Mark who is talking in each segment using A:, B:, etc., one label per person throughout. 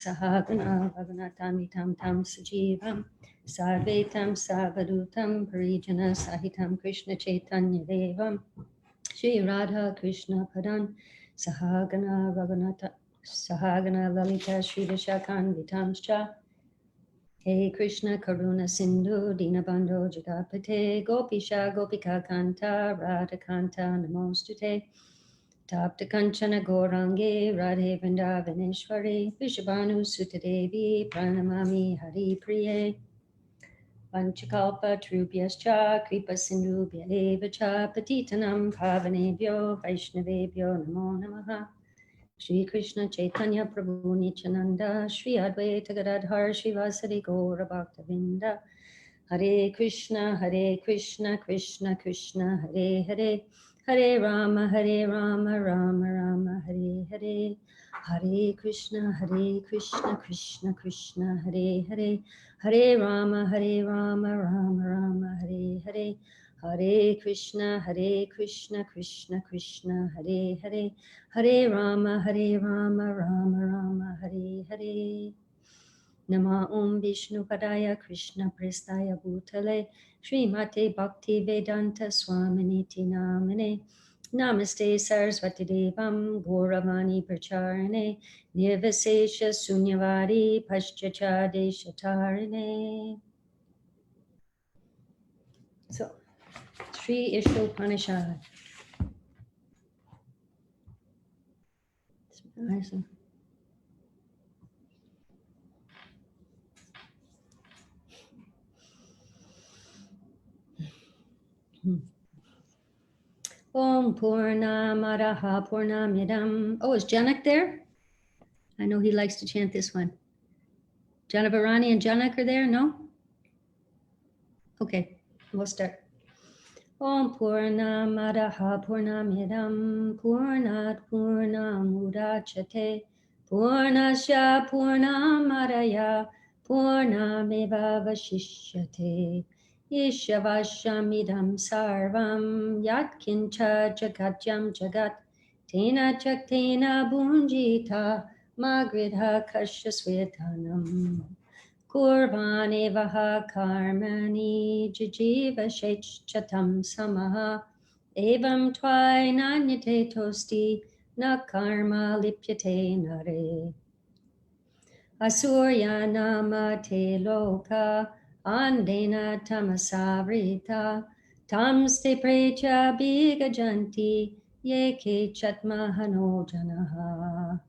A: Sahagana Bhavanatamitam Tam Sajivam Sarvetam Savadutam Parijana Sahitam Krishna Chaitanya Devam Shri Radha Krishna Padan Sahagana Raghunata Sahagana Lalita Shri Vishakan Vitamscha Hey Krishna Karuna Sindhu Dinabandho Jagapate Gopisha Gopika Kanta Radha Kanta Namostute Tapta Kanchana Gorange Radhe Vrindavaneshwari Vishabhanu Sutadevi Pranamami Hari Priye Vanchakalpa Trubhyascha Kripa Sindhubhya Eva Cha Patitanam Pavanebhyo Vaishnavebhyo Namo Namaha Shri Krishna Chaitanya Prabhu Nityananda Shri Advaita Gadadhar Shivasari Gaura Bhaktavinda Hare Krishna Krishna Krishna Hare Hare Hare Rama Rama Rama Hare Hare Hare Krishna Krishna Krishna Hare Hare Hare Rama Rama Rama Hare Hare Hare Krishna Krishna Krishna Hare Hare Hare Rama Rama Rama Hare Hare Nama Om Vishnu Padaya Krishna Prestaya Bhutale Srimate Bhakti Vedanta Swaminiti Namane Namaste Saraswati Devam Gauravani Pracharane Nirvisesha Sunyavari Paschachade Shatarane. So, Sri Ishopanishad. Awesome. Om Purnamadaha Purnamidam. Oh, is Janak there? I know he likes to chant this one. Janavarani and Janak are there? No? Okay, we'll start. Om Purnamadaha Purnamidam Purnat Purnamudachate Purnasya Purnamadaya Purnameva Vashishyate Ishavashamidam Sarvam Yatkincha Jagatyam Jagat Tena Chaktena Bunjita Magridha Kashasvetanam Kurvane vaha karmani jijiva chatam samaha evam tvai nanyate tosti na karma lipyate nare asurya namate loka andena tamasavrita tamste precha bigajanti yeke chatmahano janaha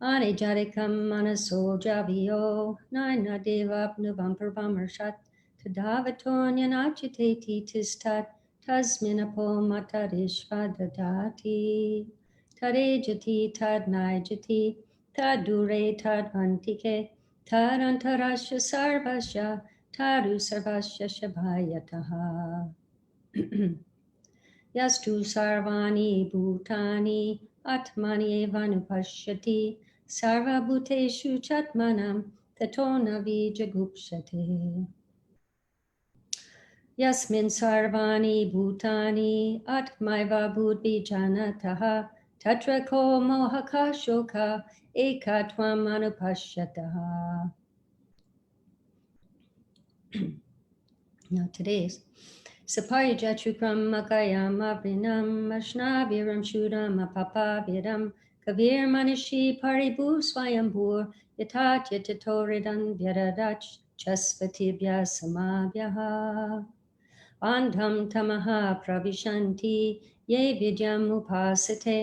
A: Ane jarikam manaso javio, naina devapnubam prabhamarshat, tadavatonya nachiteti tistat, tasminapo matadishvadadati, tadejati tadnaijati, tadure tadvantike, tadantarasya sarvasya, tadu sarvasya shabhayataha. Yastu sarvani bhutani, atmani evanupashyati, Sarva Bhuteshu Chatmanam Tatona Vijagupshate Yasmin Sarvani Bhutani Atmaiva Bhutvijanataha Tatra Ko Mohaka Shoka Ekatvam Anupashyataha. Now today's Sapaya Jachukram Makayam Avrinam Ashnaviram Shudam Apapaviram Kavir Manishi Paribu Swayambur Yatat Yatatoridam Vyadadach Chasvatibhya Samabhyaha Andham Tamaha Pravishanti Ye Vidyam Upasate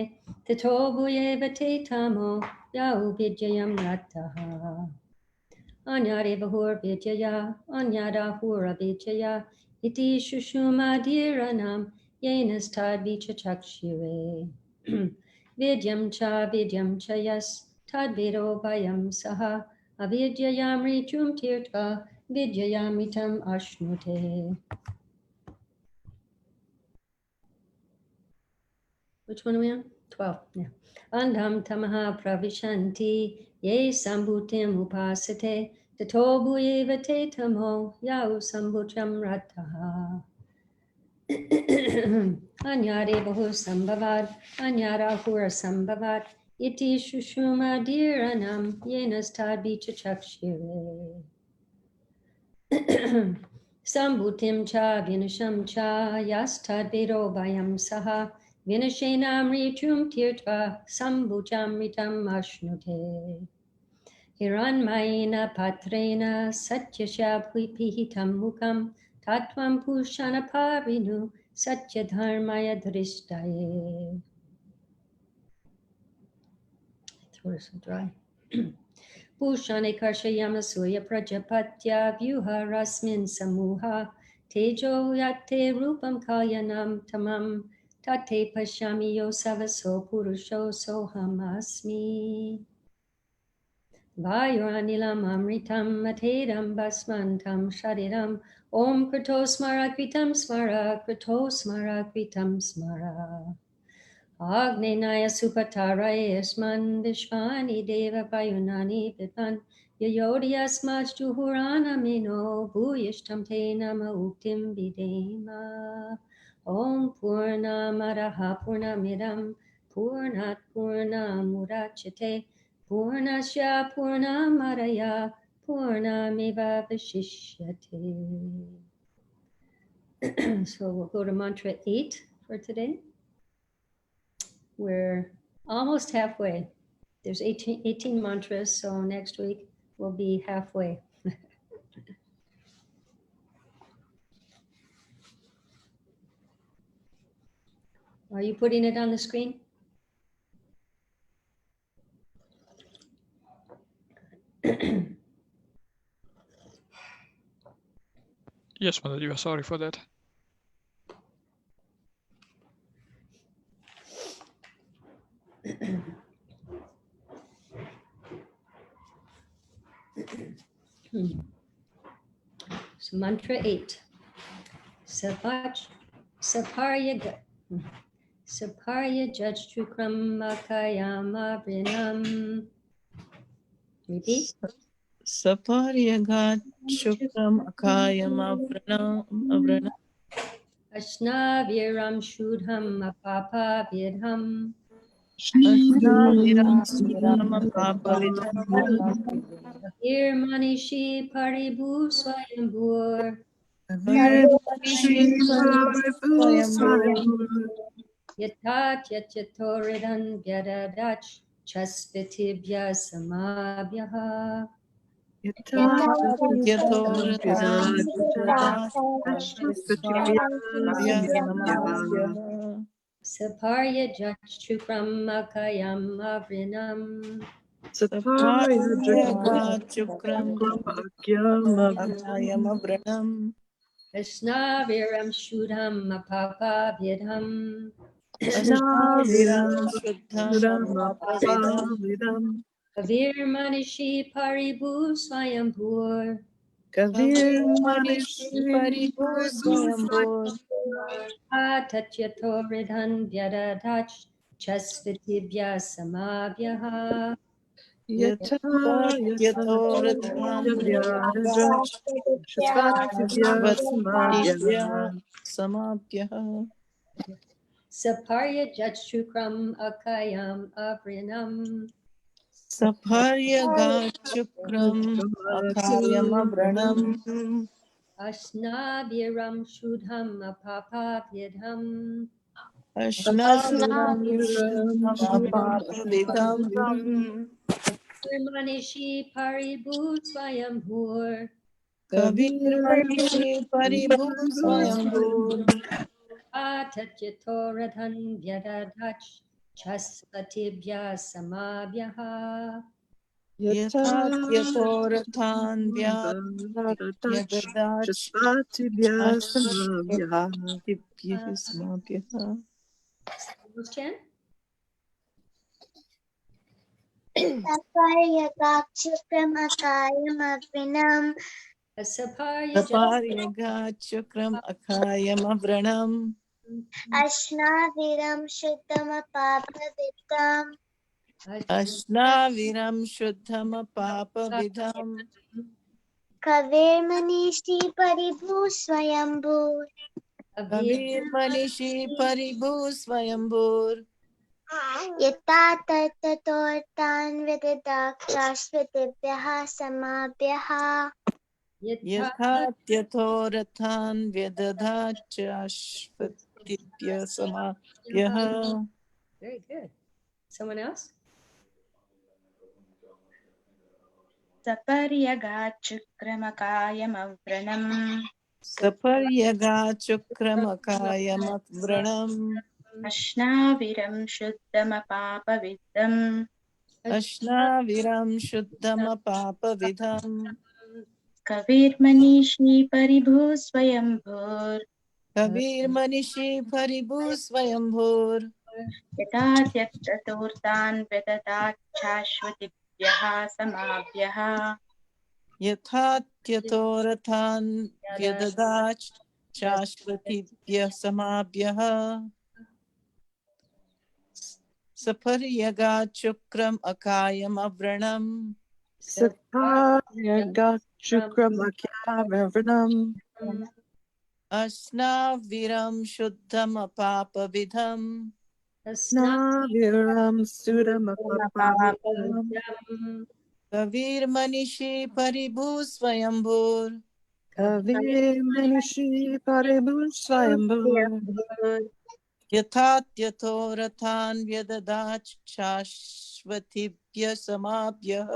A: Tatobu Ye Vate Tamo Yau Vidyayam Rataha Anyare Vahur Vidyaya Anyadahura Vidyaya Iti Shushumadhiranam Yenas Tad Vichachakshire Vidyam cha yas Tad Vedopayam Saha Avidyayam Ritum Tirtva Vidyayamitam Ashnute. Which one are we on? 12. Yeah. Andham Tamaha Pravishanti Ye Sambhutim Upasate Tato Bhuyeva Te Tamo Yau Sambhutam Rataha Anyare Bahu Sambhavat Anyara Hura Sambhavat iti shushumadiranam yenastadbi chachakshire. Sambhutim cha vinasham cha yastad vedo bayam saha vinashenam ritum tirtva sambhuchamritam ashnute. Hiranmayena patrena satyashabhipihitam mukam tatvam pushana parinu satyadharmaya dhristaye. Throat is so dry. Pushane karshayama surya prajapatya vyuha rasmin samuha tejo yate rupam kalyanam tamam tate pashyami yosavaso purusho soham asmi. Vayuranilam amritam matedam basmantam shadiram om kritosmara kritam smara kritosmara kritam smara. Agnenaya Supataraya Yasman Vishvani Deva Payunani Vidvan Yayodyasmaj Juhurana Mino Bhuyishtam Te Nama Uktim Videma Om Purna Madaha Purnamidam Purnat Purna Mudachate Purnasya Purna Madaya Purnameva Vashishyate. So we'll go to mantra 8 for today. We're almost halfway. There's 18 mantras, so next week we'll be halfway. Are you putting it on the screen?
B: Yes, Mataji, sorry for that. So mantra 8. Saparya Jajtrukram Makayama Vrinam. Repeat.
C: Saparya Shukram Akayam Avranam
A: Ashnaviram Shudham Apapa Vidham.
C: Ashnaviram Sudham Papavidham
A: Irmanishi Paribu Swayambur.
C: Virmanishi Swayambur
A: Yatat Yatyatoridhan Vyadadach Chaspitibhya Samabhyaha. Saparya Jachukram Makayam Avrinam.
C: Saparya Chukram Akayam Avranam
A: Ashnaviram Shudham Apapa Vidham.
C: Ashnaviram Shuddham Papavidham
A: Kavirmanishi Paribu Swayambur.
C: Kavirmanishi Paribu Swayambur
A: Tatyato Vyadadach Chaspitibhya Samabhyaha.
C: Samabhyaha
A: Saparya Jachukram Akayam Avrinam.
C: Saparya Gachukram Akayam Avranam
A: Ashnaviram Shudham Apapa Vidham.
C: Ashnaviram Shuddham Papavidham
A: Manishi Paribu Swayambur.
C: Kavirmanishi Paribu Swayambur
A: Tatyato Vyadadach Chaspatibhya Samabhyaha.
C: Yathatyatoratan Vyadadach Asmatibhya.
A: Who's Chen?
D: Saparya Gachukram Akayam Avrinam.
C: Saparya Gachukram Akayam Avranam
D: Ashnaviram Shuddham Papavidham.
C: Ashnaviram Shuddham Papavidham
D: Kavirmanishi Paribu Swayambur.
C: Kavirmanishi Paribu Swayambur
D: यथा तत्ततोऽर्थान् विदधाक्षाश्वतेभ्यः समाभ्यः
C: यथात्यथोरथान् व्यदधाच्चाश्वतीभ्य समाभ्यः
B: Very good. Someone else?
E: सपर्यगाच्चक्रमकायमव्रणम्
C: सपर्यगाचुक्रमकायमव्रणम्
E: अश्नाविरं शुद्धमपापविद्धम्
C: अश्नाविरं शुद्धमपापविधम्
E: कविर्मनीषी परिभू स्वयंभूर्
C: कविर्मनिषि परिभू स्वयंभूर्
E: यथा त्यक्ततोर्तान् व्यददाच्छाश्वतिभ्यः समाभ्यः
C: यथात्यथोरथान् व्यददाच् शाश्वतीभ्यः समाभ्यः सपर्यगाचुक्रम् अकायमव्रणम्
F: Saparyagatchukramakaravranam
C: अस्नाविरं शुद्धमपापविधम्
F: Naviram Sudamapapavitam
C: कविर्मनिषि परिभू स्वयंभूर्
F: Kavir Manishi Paribhu Swayambhu
C: यथात्यथोरथान् व्यददाच् शाश्वतीभ्यः समाभ्यः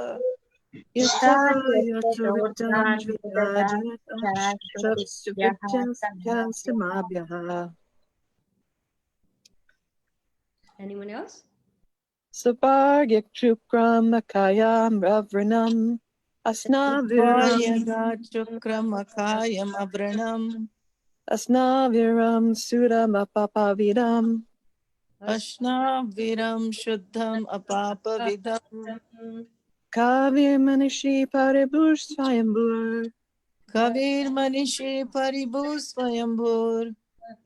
F: Yataya Choritam
E: त्यक्ततोर्तान्
F: Vidyajatam
E: व्यददाच्छाश्वतिभ्यः समाभ्यः
F: Shavsuvijyasamabhyaha
B: Anyone else?
F: Saparyachukramakayam Ravranam Asnaviram
C: पर्यगाचुक्रमकायमव्रणम्
F: Asnaviram Sudamapapavidam
C: अश्नाविरं शुद्धम् अपापविधम्
F: Kavir Manishi Paribhu Swayambhu
C: कविर्मनिषि परिभू स्वयंभूर्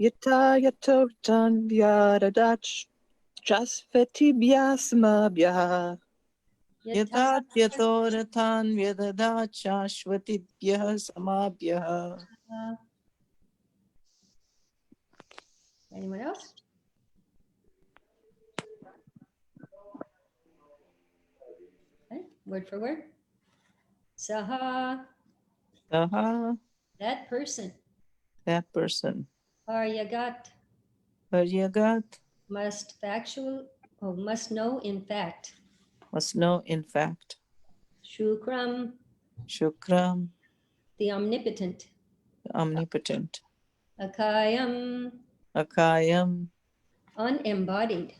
F: Yata Yatotan Vyadadach Jasvetibhyasamabhyaha
C: यथात्यथोरथान् व्यददाच् शाश्वतीभ्यः समाभ्यः
B: Anyone else? Okay. Word for word. Saha,
C: सः
B: that person.
C: that person
B: Aryagat,
C: पर्यगात्
B: must know in fact.
C: must know in fact.
B: Shukram,
C: Shukram,
B: the omnipotent.
C: omnipotent.
B: Akayam,
C: Akayam,
B: unembodied.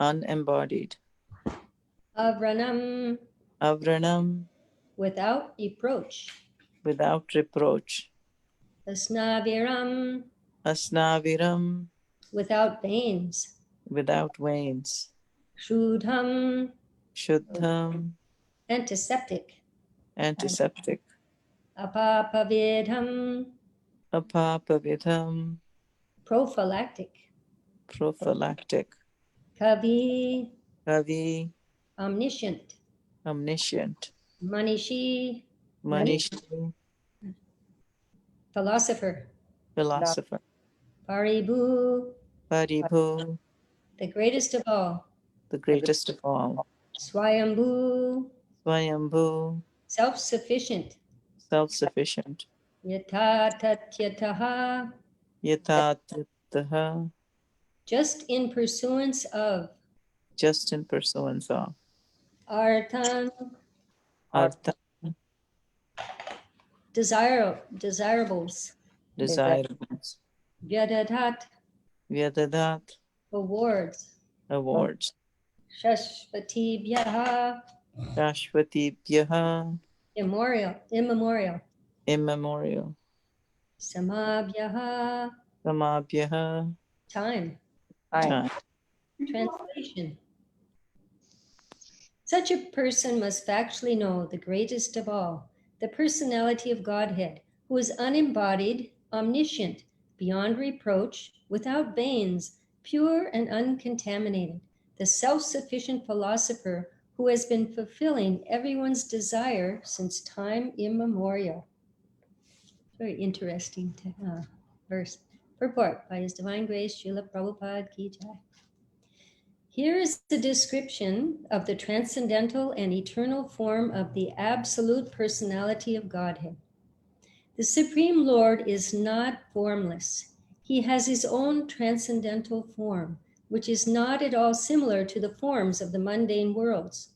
C: unembodied.
B: Avranam,
C: Avranam,
B: without reproach.
C: without reproach.
B: Asnaviram,
C: Asnaviram,
B: without veins.
C: without veins.
B: Shrudham,
C: Shuddham,
B: antiseptic.
C: antiseptic.
B: Apapavidham,
C: Apapavidham,
B: prophylactic.
C: prophylactic.
B: Kavi,
C: Kavi,
B: omniscient.
C: omniscient.
B: Manishi,
C: Manishi,
B: philosopher.
C: philosopher.
B: Paribhu,
C: Paribhu,
B: the greatest of all.
C: the greatest of all.
B: Swayambhu,
C: Swayambhu,
B: self-sufficient.
C: self-sufficient.
B: Yatha tatyataha,
C: Yatataha,
B: just in pursuance of.
C: just in pursuance of.
B: Arthan,
C: Artha,
B: desirables.
C: desirables.
B: Vyadadat,
C: Vyadadat,
B: awards.
C: awards.
B: Shashvatibhyaha,
C: Shashvatibhyaha,
B: immemorial.
C: immemorial.
B: Samabhyaha,
C: Samabhyaha,
B: time.
C: time.
B: Translation. Such a person must factually know the greatest of all, the personality of Godhead, who is unembodied, omniscient, beyond reproach, without veins, pure and uncontaminated, the self-sufficient philosopher who has been fulfilling everyone's desire since time immemorial. Very interesting verse. Purport by His Divine Grace, Srila Prabhupada Ki Jai. Here is the description of the transcendental and eternal form of the absolute personality of Godhead. The Supreme Lord is not formless. He has his own transcendental form, which is not at all similar to the forms of the mundane worlds.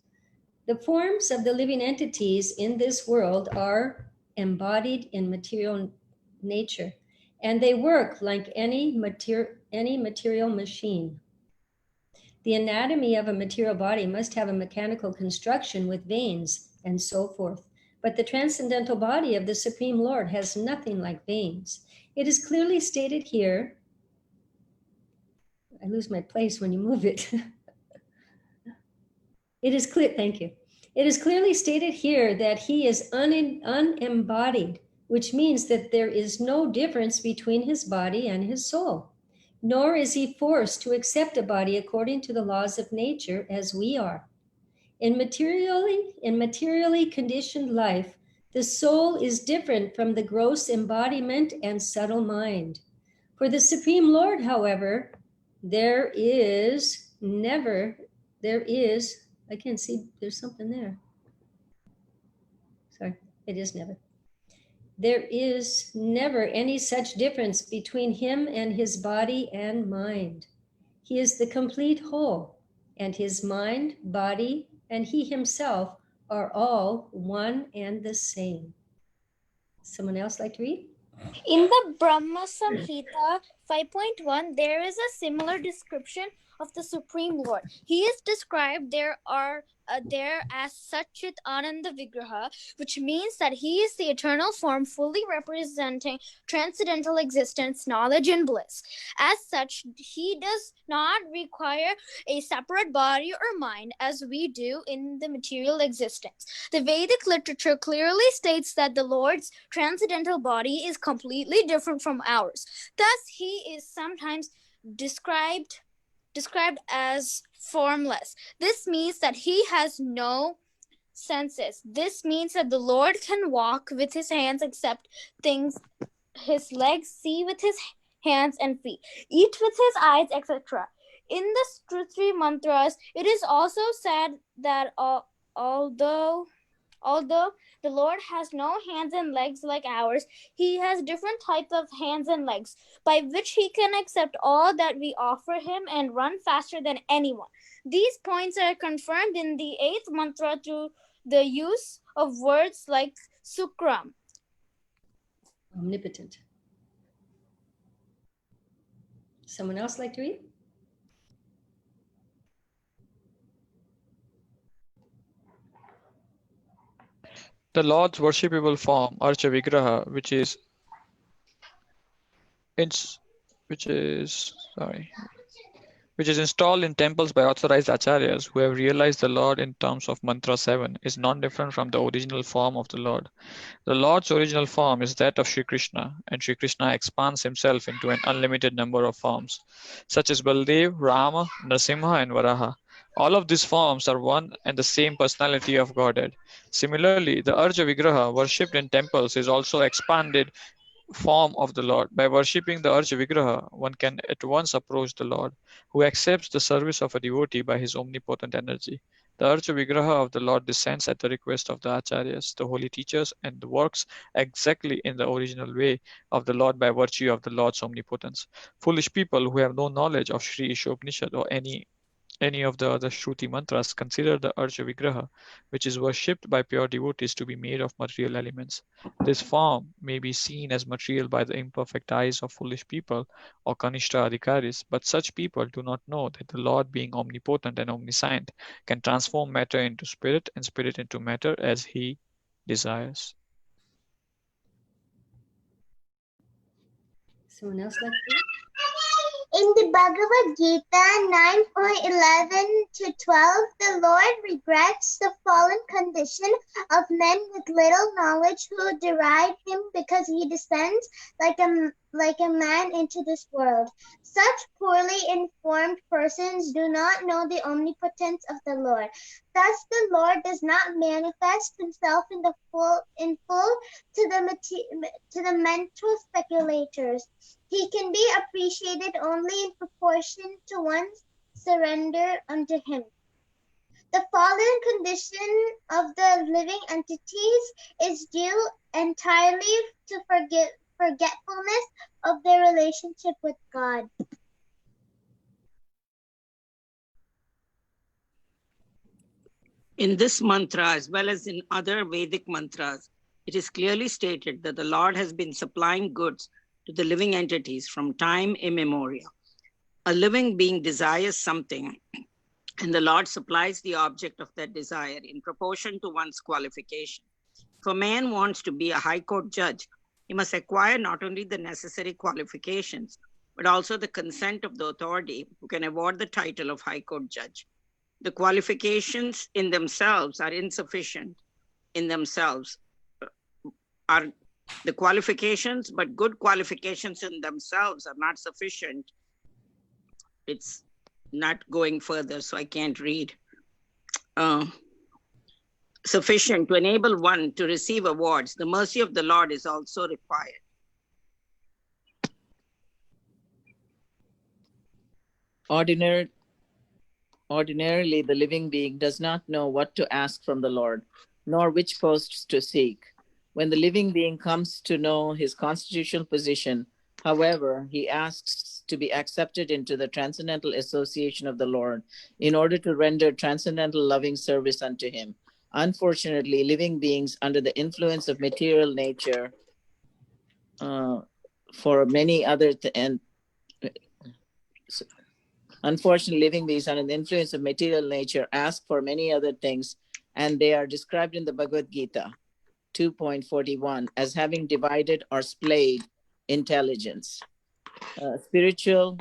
B: The forms of the living entities in this world are embodied in material nature, and they work like any material machine. The anatomy of a material body must have a mechanical construction with veins and so forth. But the transcendental body of the Supreme Lord has nothing like veins. It is clearly stated here. I lose my place when you move it. It is clear, thank you. It is clearly stated here that he is unembodied, which means that there is no difference between his body and his soul. Nor is he forced to accept a body according to the laws of nature as we are. In materially conditioned life, the soul is different from the gross embodiment and subtle mind. For the Supreme Lord, however, I can't see, there's something there. Sorry, it is never. There is never any such difference between him and his body and mind. He is the complete whole, and his mind, body, and he himself are all one and the same. Someone else like to read?
G: In the Brahma Samhita 5.1, there is a similar description of the Supreme Lord. He is described there as Satchit Ananda Vigraha, which means that he is the eternal form fully representing transcendental existence, knowledge, and bliss. As such, he does not require a separate body or mind as we do in the material existence. The Vedic literature clearly states that the Lord's transcendental body is completely different from ours. Thus, he is sometimes described as formless. This means that he has no senses. This means that the Lord can walk with his hands, accept things, his legs, see with his hands and feet, eat with his eyes, etc. In the Strutri mantras, it is also said that although the Lord has no hands and legs like ours, he has different types of hands and legs, by which he can accept all that we offer him and run faster than anyone. These points are confirmed in the 8th mantra through the use of words like Sukram.
B: Omnipotent. Someone else like to read?
H: The Lord's worshipable form, Archa Vigraha, which is installed in temples by authorized acharyas who have realized the Lord in terms of Mantra 7, is non-different from the original form of the Lord. The Lord's original form is that of Sri Krishna, and Sri Krishna expands himself into an unlimited number of forms, such as Baldev, Rama, Narasimha, and Varaha. All of these forms are one and the same personality of Godhead. Similarly, the Arja Vigraha worshipped in temples is also expanded form of the Lord. By worshipping the Arja Vigraha, one can at once approach the Lord, who accepts the service of a devotee by his omnipotent energy. The Arja Vigraha of the Lord descends at the request of the Acharyas, the holy teachers, and works exactly in the original way of the Lord by virtue of the Lord's omnipotence. Foolish people who have no knowledge of Sri Isopnisad or any of the other Shruti mantras consider the Arja Vigraha, which is worshipped by pure devotees, to be made of material elements. This form may be seen as material by the imperfect eyes of foolish people or Kanishta Adhikaris, but such people do not know that the Lord, being omnipotent and omniscient, can transform matter into spirit and spirit into matter as he desires.
B: Someone else like to read?
D: In the Bhagavad Gita 9:11-12, the Lord regrets the fallen condition of men with little knowledge who deride him because he descends like a man into this world. Such poorly informed persons do not know the omnipotence of the Lord. Thus, the Lord does not manifest himself in full to the mental speculators. He can be appreciated only in proportion to one's surrender unto him. The fallen condition of the living entities is due entirely to forgetfulness of their relationship with God.
I: In this mantra, as well as in other Vedic mantras, it is clearly stated that the Lord has been supplying goods to the living entities from time immemorial. A living being desires something, and the Lord supplies the object of that desire in proportion to one's qualification. If a man wants to be a high court judge, he must acquire not only the necessary qualifications, but also the consent of the authority who can award the title of high court judge. The qualifications in themselves are insufficient in themselves, are the qualifications, but good qualifications in themselves are not sufficient. It's not going further, so I can't read. Sufficient to enable one to receive awards. The mercy of the Lord is also required.
C: Ordinarily, the living being does not know what to ask from the Lord, nor which posts to seek. When the living being comes to know his constitutional position, however, he asks to be accepted into the transcendental association of the Lord in order to render transcendental loving service unto him. Unfortunately, living beings under the influence of material nature Unfortunately, living beings under the influence of material nature ask for many other things, and they are described in the Bhagavad Gita 2.41 as having divided or splayed intelligence. Spiritual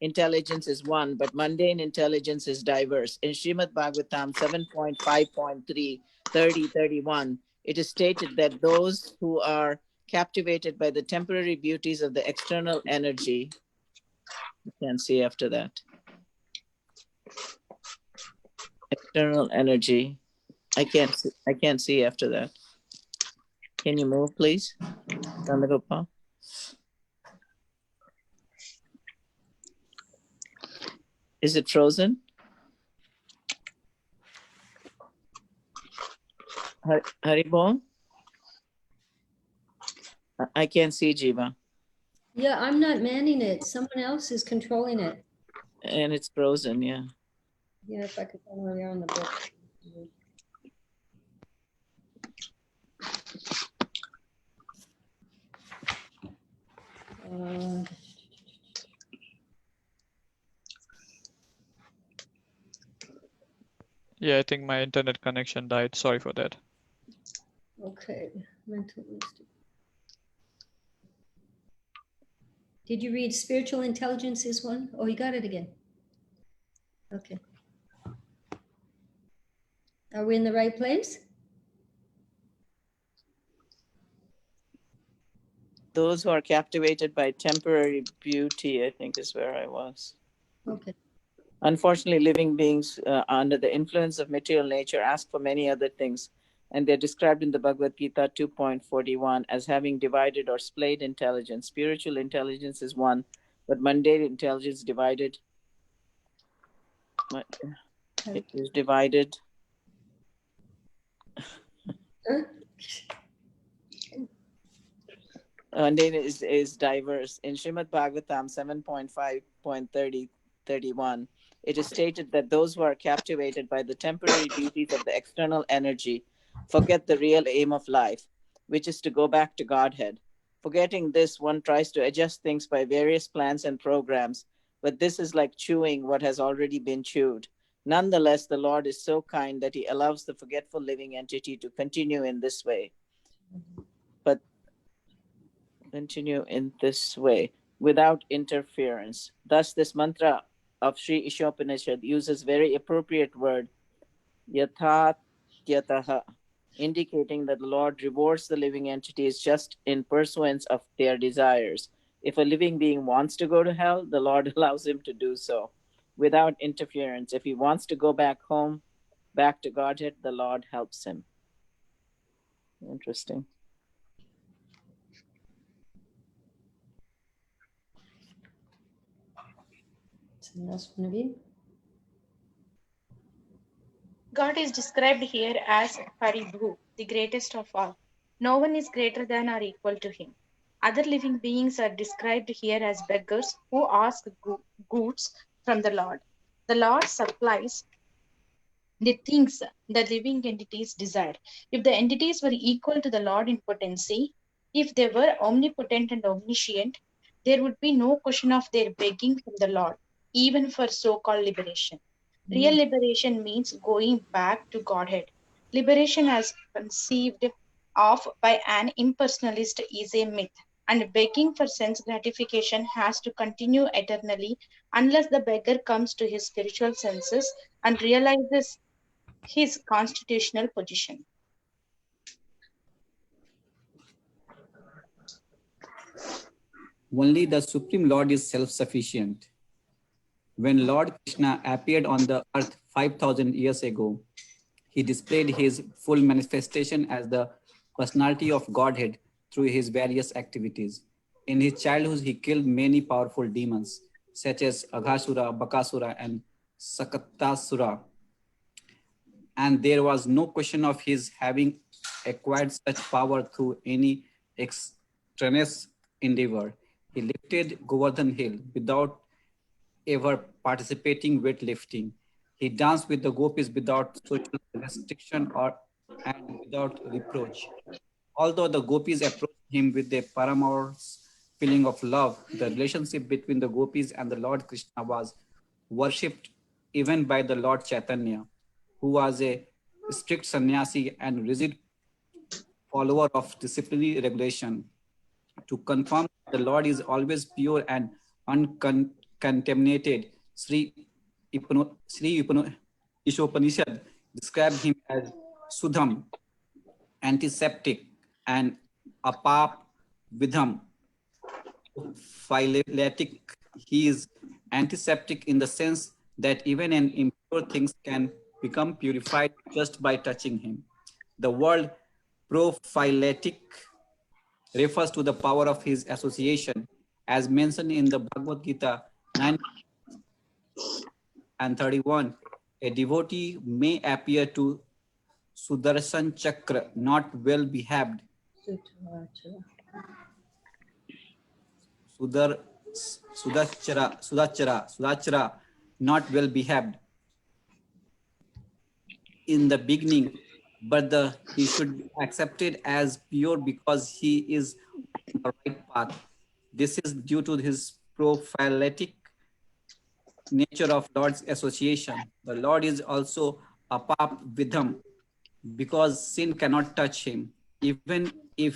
C: intelligence is one, but mundane intelligence is diverse. In Srimad Bhagavatam 7.5.3, 30-31, it is stated that those who are captivated by the temporary beauties of the external energy, you can see after that. External energy. I can't see after that. Can you move, please, Nandagopal? Is it frozen? Haribol? I can't see Jiva.
B: Yeah, I'm not manning it. Someone else is controlling it.
C: And it's frozen, yeah.
B: Yeah, if I could find where we are on the book.
H: Yeah, I think my internet connection died. Sorry for that.
B: Okay, mental wisdom. Did you read spiritual intelligence is one? Oh, you got it again. Okay. Are we in the right place?
C: Those who are captivated by temporary beauty, I think is where I was.
B: Okay.
C: Unfortunately, living beings under the influence of material nature ask for many other things, and they're described in the Bhagavad Gita 2.41 as having divided or splayed intelligence. Spiritual intelligence is one, but mundane intelligence divided. It is divided. Mundane is diverse. In Srimad Bhagavatam 7.5.30-31, it is stated that those who are captivated by the temporary beauties of the external energy forget the real aim of life, which is to go back to Godhead. Forgetting this, one tries to adjust things by various plans and programs, but this is like chewing what has already been chewed. Nonetheless, the Lord is so kind that he allows the forgetful living entity to continue in this way. Continue in this way without interference. Thus, this mantra of Sri Isopnisad uses very appropriate word yathat yataha, indicating that the Lord rewards the living entities just in pursuance of their desires. If a living being wants to go to hell, the Lord allows him to do so without interference. If he wants to go back home, back to Godhead, the Lord helps him. Interesting.
B: Someone else want to read?
E: God is described here as Paribhu, the greatest of all. No one is greater than or equal to him. Other living beings are described here as beggars who ask goods from the Lord. The Lord supplies the things the living entities desire. If the entities were equal to the Lord in potency, if they were omnipotent and omniscient, there would be no question of their begging from the Lord, even for so called liberation. Real liberation means going back to Godhead. Liberation, as conceived of by an impersonalist, is a myth, and begging for sense gratification has to continue eternally unless the beggar comes to his spiritual senses and realizes his constitutional position.
J: Only the Supreme Lord is self-sufficient. When Lord Krishna appeared on the earth 5,000 years ago, he displayed his full manifestation as the personality of Godhead through his various activities. In his childhood, he killed many powerful demons, such as Aghasura, Bakasura, and Sakatasura. And there was no question of his having acquired such power through any extraneous endeavor. He lifted Govardhan Hill without ever participating weightlifting. He danced with the gopis without social restriction and without reproach. Although the gopis approached him with a paramount's feeling of love, the relationship between the gopis and the Lord Krishna was worshipped even by the Lord Chaitanya, who was a strict sannyasi and rigid follower of disciplinary regulation. To confirm the Lord is always pure and uncontaminated, Sri Isopnisad described him as Sudham, antiseptic, and Apap Vidham, phyletic. He is antiseptic in the sense that even an impure things can become purified just by touching him. The word prophyletic refers to the power of his association, as mentioned in the Bhagavad Gita 9 and 31. A devotee may appear to Sudarshan Chakra, not well behaved. Sudachara, not well behaved in the beginning, but he should be accepted as pure because he is on the right path. This is due to his prophyletic nature of Lord's association. The Lord is also apap vidham because sin cannot touch him. Even if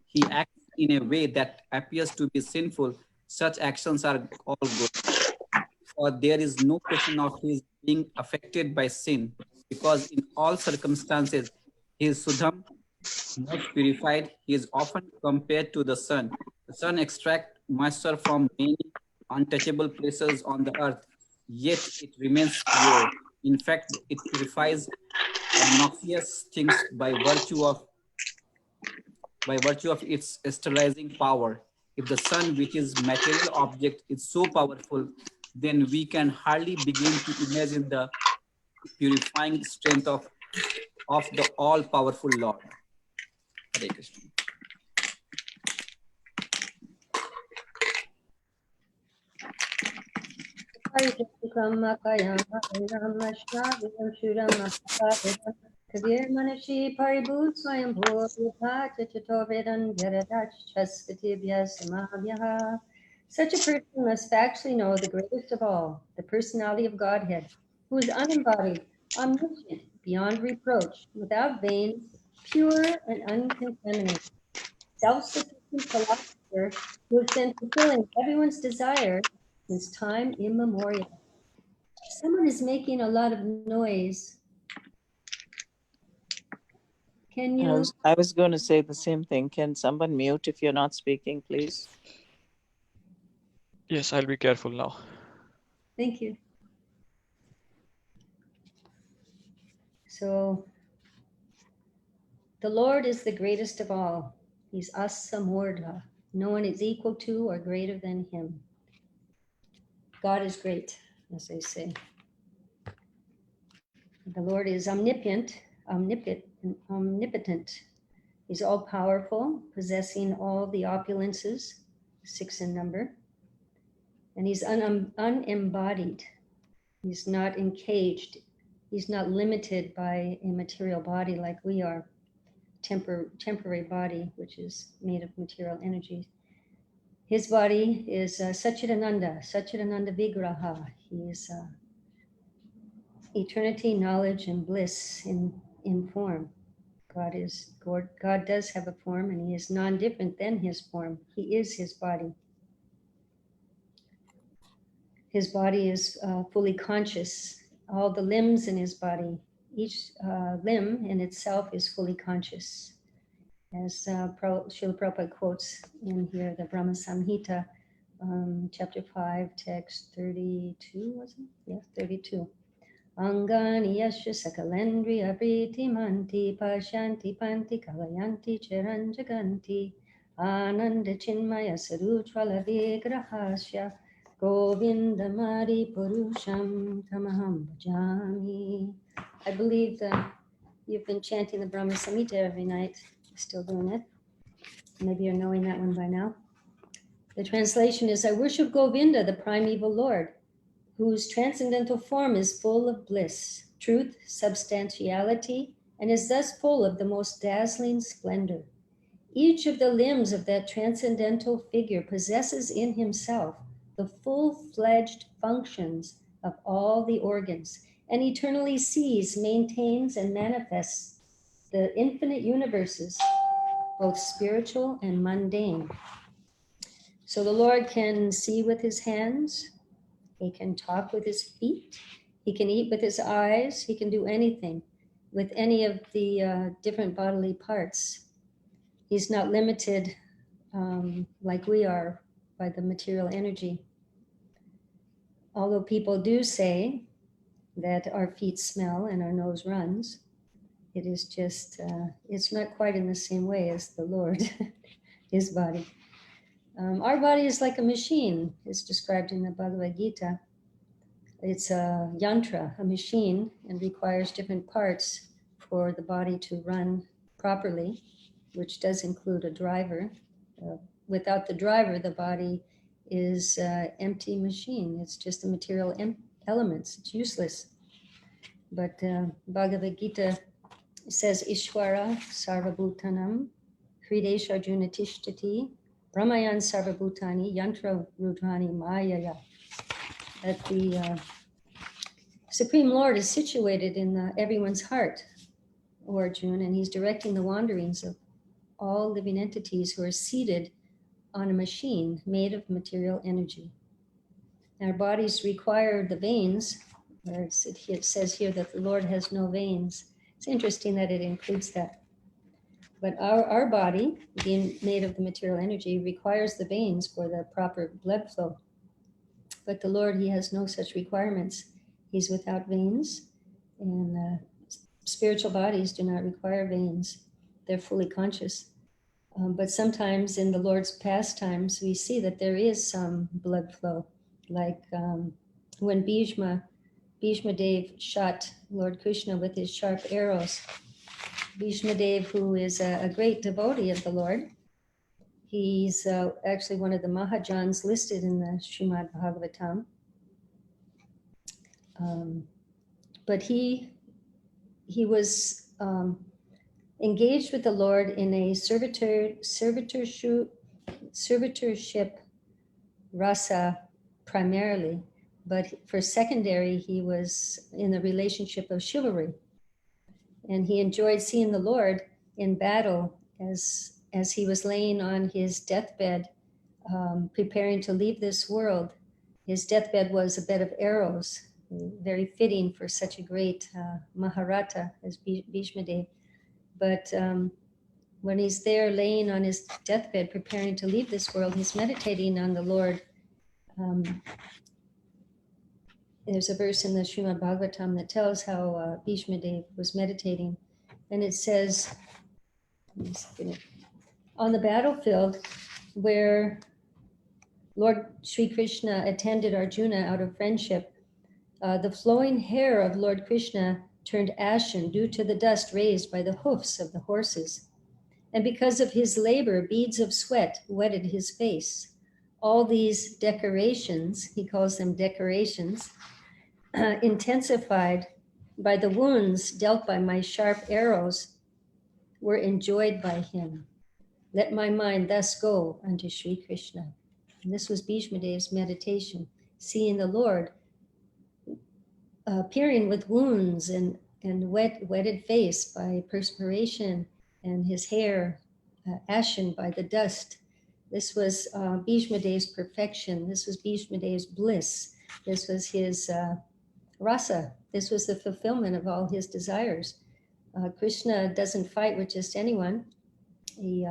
J: he acts in a way that appears to be sinful, such actions are all good. Or there is no question of his being affected by sin, because in all circumstances, he is Sudham, most purified. He is often compared to the sun. The sun extracts moisture from many untouchable places on the earth, yet it remains pure. In fact, it purifies noxious things by virtue of its sterilizing power. If the sun, which is material object, is so powerful, then we can hardly begin to imagine the purifying strength of the all-powerful Lord. Hare Krishna.
B: Kabir Manashi Paribhu Swayambhu Vipata Chatovedan Jaradach Chaskatibhya Samabhyaha. Such a person must factually know the greatest of all, the personality of Godhead, who is unembodied, omniscient, beyond reproach, without veins, pure and uncontaminated, self-sufficient philosopher who has been fulfilling everyone's desire since time immemorial. Someone is making a lot of noise. Can you?
C: I was going to say the same thing. Can someone mute if you're not speaking, please?
H: Yes, I'll be careful now.
B: Thank you. So, the Lord is the greatest of all. He's Asamurdha. No one is equal to or greater than him. God is great, as they say. The Lord is omnipotent. He's all powerful, possessing all the opulences, 6 in number. And he's unembodied. He's not encaged. He's not limited by a material body like we are, temporary body, which is made of material energy. His body is Satchidananda Vigraha. He is eternity, knowledge, and bliss in form. God does have a form, and he is non-different than his form. He is his body. His body is fully conscious. All the limbs in his body, each limb in itself is fully conscious. As Srila Prabhupada quotes in here, the Brahma Samhita, chapter 5, text 32, was it? Yeah, 32. Angani yasya sakalendriya pritimanti pashanti panti kalayanti chiranjaganti ananda chinmaya sarujvala vigrahasya govindamari purusham tamaham bhajami. I believe that you've been chanting the Brahma Samhita every night. Still doing it. Maybe you're knowing that one by now. The translation is, I worship Govinda, the primeval Lord, whose transcendental form is full of bliss, truth, substantiality, and is thus full of the most dazzling splendor. Each of the limbs of that transcendental figure possesses in himself the full-fledged functions of all the organs, and eternally sees, maintains, and manifests the infinite universes, both spiritual and mundane. So the Lord can see with his hands, he can talk with his feet, he can eat with his eyes, he can do anything with any of the different bodily parts. He's not limited like we are by the material energy. Although people do say that our feet smell and our nose runs, it is just, it's not quite in the same way as the Lord, his body. Our body is like a machine. It's described in the Bhagavad Gita. It's a yantra, a machine, and requires different parts for the body to run properly, which does include a driver. Without the driver, the body is an empty machine. It's just the material elements. It's useless. But Bhagavad Gita says, Ishwara sarvabhutanam hridesh arjuna tishtati brahmayan sarvabhutani yantra rudrani mayaya. That the Supreme Lord is situated in everyone's heart, O Arjuna, and he's directing the wanderings of all living entities who are seated on a machine made of material energy. Our bodies require the veins, where it says here that the Lord has no veins. It's interesting that it includes that. But our body, being made of the material energy, requires the veins for the proper blood flow. But the Lord, he has no such requirements. He's without veins, and spiritual bodies do not require veins. They're fully conscious. But sometimes in the Lord's pastimes, we see that there is some blood flow, like when Bhishma Dev shot Lord Krishna with his sharp arrows. Bhishma Dev, who is a great devotee of the Lord, he's actually one of the Mahajans listed in the Srimad Bhagavatam. But he was engaged with the Lord in a servitorship rasa primarily, but for secondary, he was in the relationship of chivalry. And he enjoyed seeing the Lord in battle as he was laying on his deathbed, preparing to leave this world. His deathbed was a bed of arrows, very fitting for such a great Maharata as Bhishma Dev. But when he's there laying on his deathbed, preparing to leave this world, he's meditating on the Lord. There's a verse in the Srimad Bhagavatam that tells how Bhishma Dev was meditating. And it says, on the battlefield where Lord Sri Krishna attended Arjuna out of friendship, the flowing hair of Lord Krishna turned ashen due to the dust raised by the hoofs of the horses. And because of his labor, beads of sweat wetted his face. All these decorations, he calls them decorations, intensified by the wounds dealt by my sharp arrows, were enjoyed by him. Let my mind thus go unto Sri Krishna. And this was Bhishma Dev's meditation, seeing the Lord appearing with wounds and wetted face by perspiration, and his hair ashen by the dust. This was Bhishma Dev's perfection. This was Bhishma Dev's bliss. This was his rasa. This was the fulfillment of all his desires. Krishna doesn't fight with just anyone. He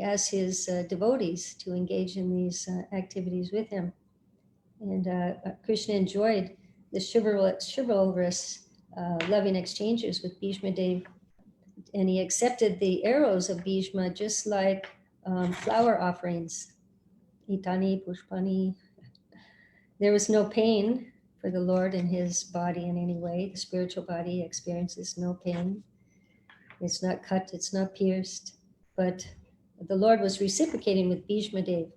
B: asks his devotees to engage in these activities with him. And Krishna enjoyed the chivalrous loving exchanges with Bhishma Dev. And he accepted the arrows of Bhishma just like flower offerings. Itani, Pushpani. There was no pain for the Lord in his body in any way. The spiritual body experiences no pain. It's not cut, it's not pierced. But the Lord was reciprocating with Bhishma Dev.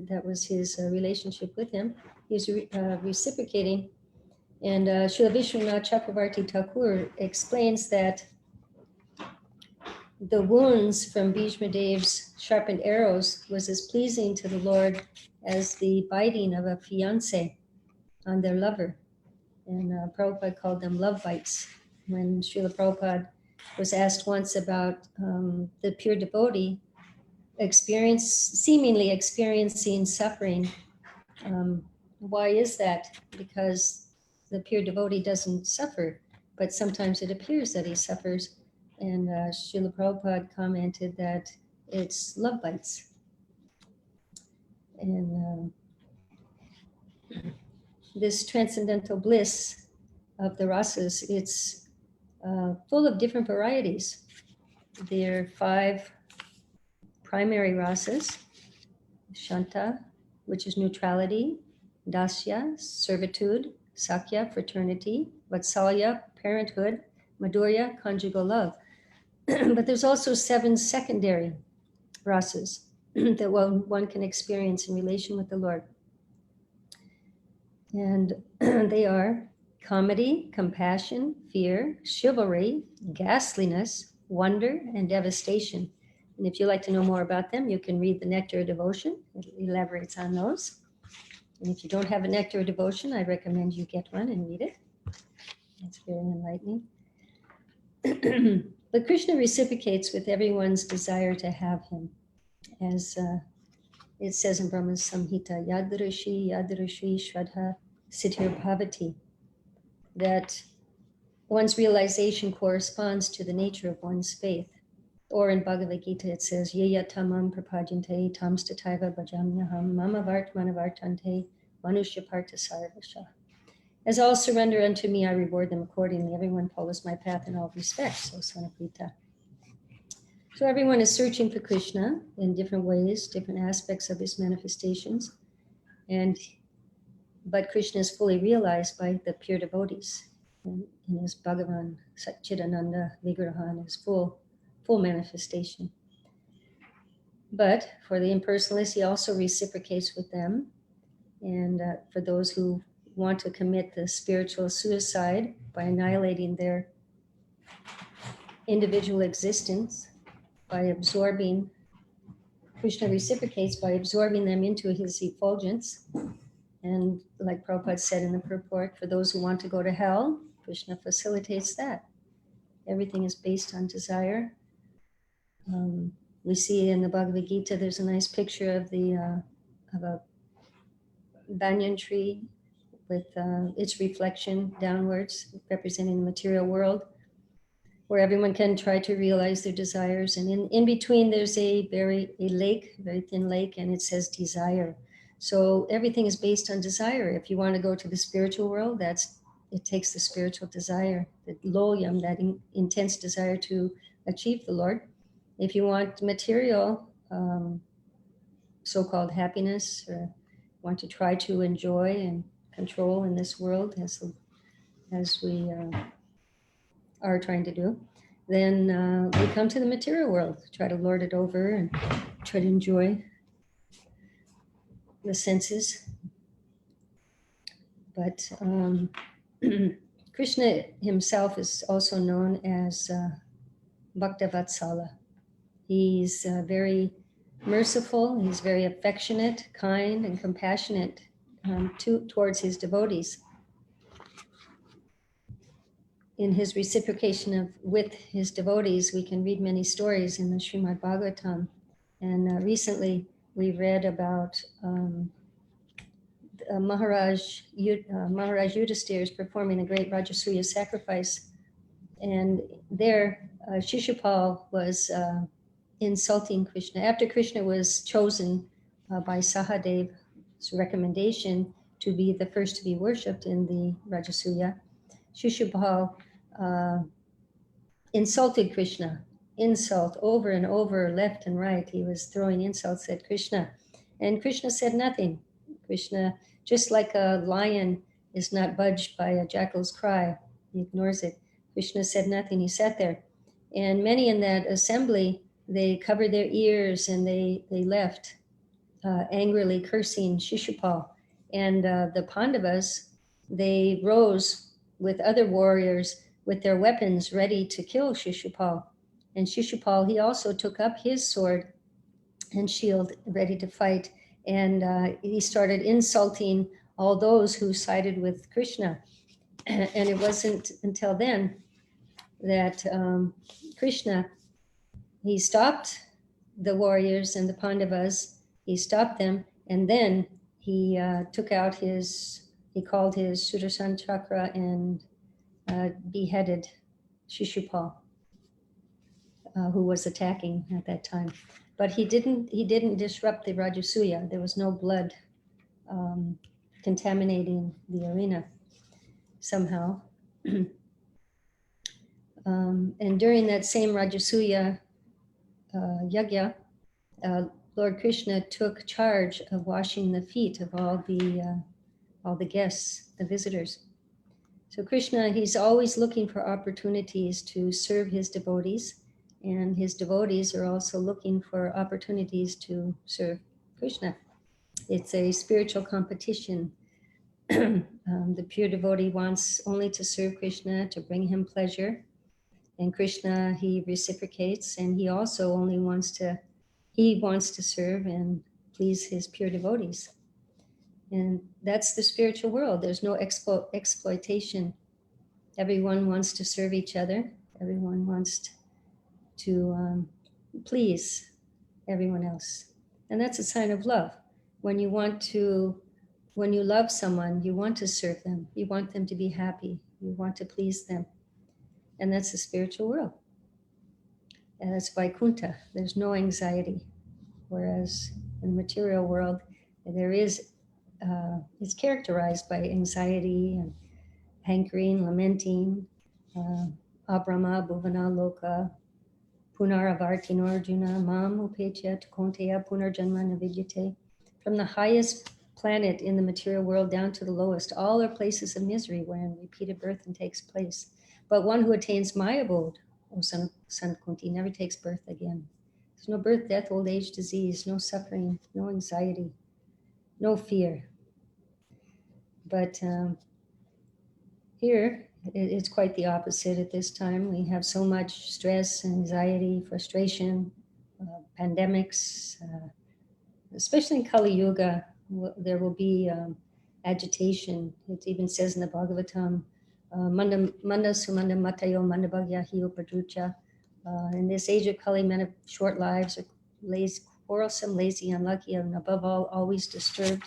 B: That was his relationship with him. He was reciprocating. And Srila Vishwanath Chakravarti Thakur explains that the wounds from Bhishma Dev's sharpened arrows was as pleasing to the Lord as the biting of a fiancé on their lover. And Prabhupada called them love bites. When Srila Prabhupada was asked once about the pure devotee seemingly experiencing suffering, why is that? Because the pure devotee doesn't suffer, but sometimes it appears that he suffers. And Srila Prabhupada commented that it's love bites. And this transcendental bliss of the rasas, it's full of different varieties. There are 5 primary rasas: Shanta, which is neutrality; Dasya, servitude; Sakya, fraternity; Vatsalya, parenthood; Madhurya, conjugal love. But there's also 7 secondary rasas that one can experience in relation with the Lord. And they are comedy, compassion, fear, chivalry, ghastliness, wonder, and devastation. And if you'd like to know more about them, you can read the Nectar of Devotion. It elaborates on those. And if you don't have a Nectar of Devotion, I recommend you get one and read it. It's very enlightening. But Krishna reciprocates with everyone's desire to have him. As it says in Brahma Samhita, Yadrishi Shraddha Siddhir Bhavati, that one's realization corresponds to the nature of one's faith. Or in Bhagavad Gita, it says, Yeya tamam prapajante tamstataiva bhajamyaham mama vartmanavartante manusya partha sarvasha. As all surrender unto me, I reward them accordingly. Everyone follows my path in all respects, O son of Gita. So everyone is searching for Krishna in different ways, different aspects of his manifestations. But Krishna is fully realized by the pure devotees in his Bhagavan Satchidananda Vigraha, in his full manifestation. But for the impersonalists, he also reciprocates with them. And for those who want to commit the spiritual suicide by annihilating their individual existence, by absorbing, Krishna reciprocates by absorbing them into his effulgence. And like Prabhupada said in the purport, for those who want to go to hell, Krishna facilitates that. Everything is based on desire. We see in the Bhagavad Gita, there's a nice picture of a banyan tree with its reflection downwards, representing the material world, where everyone can try to realize their desires. And in between, there's a lake, very thin lake, and it says desire. So everything is based on desire. If you want to go to the spiritual world, it takes the spiritual desire, the loyam, that intense desire to achieve the Lord. If you want material, so-called happiness, or want to try to enjoy and control in this world, as the
A: as we are trying to do, then we come to the material world, try to lord it over and try to enjoy the senses. But Krishna himself is also known as Bhaktavatsala. He's very merciful, he's very affectionate, kind, and compassionate towards his devotees. In his reciprocation with his devotees, we can read many stories in the Srimad Bhagavatam. And recently we read about Maharaj Yudhisthira is performing a great Rajasuya sacrifice. And there, Shishupal was insulting Krishna. After Krishna was chosen by Sahadev's recommendation to be the first to be worshipped in the Rajasuya, Shishupal insulted Krishna, insult over and over, left and right. He was throwing insults at Krishna. And Krishna said nothing. Krishna, just like a lion is not budged by a jackal's cry, he ignores it. Krishna said nothing. He sat there. And many in that assembly, they covered their ears and they left, angrily cursing Shishupal. And the Pandavas, they rose with other warriors with their weapons ready to kill Shishupal. And Shishupal, he also took up his sword and shield ready to fight. And he started insulting all those who sided with Krishna. And it wasn't until then that Krishna, he stopped the warriors and the Pandavas, he stopped them, and then he took out he called his Sudarshan Chakra and beheaded Shishupal, who was attacking at that time. But he didn't disrupt the Rajasuya. There was no blood contaminating the arena somehow. And during that same Rajasuya yajna, Lord Krishna took charge of washing the feet of all the guests, the visitors. So Krishna, he's always looking for opportunities to serve his devotees, and his devotees are also looking for opportunities to serve Krishna. It's a spiritual competition. The pure devotee wants only to serve Krishna, to bring him pleasure. And Krishna, he reciprocates, and he also only wants to serve and please his pure devotees. And that's the spiritual world. There's no exploitation. Everyone wants to serve each other. Everyone wants to please everyone else. And that's a sign of love. When you love someone, you want to serve them. You want them to be happy. You want to please them. And that's the spiritual world. And that's Vaikuntha. There's no anxiety. Whereas in the material world, there is, it's characterized by anxiety and hankering, lamenting, abrama, bhuvana, loka, punaravartino arjuna, mam upechya tukonteya punarjanma navidyate. From the highest planet in the material world down to the lowest, all are places of misery wherein repeated birth takes place. But one who attains my abode, O son Kunti, never takes birth again. There's no birth, death, old age, disease, no suffering, no anxiety, no fear. But here, it's quite the opposite at this time. We have so much stress, anxiety, frustration, pandemics, especially in Kali Yuga, there will be agitation. It even says in the Bhagavatam, Manda sumanda matayo mandabhagya hi upadrucha. In this age of Kali, men of short lives are lazy, quarrelsome, lazy, unlucky, and above all, always disturbed.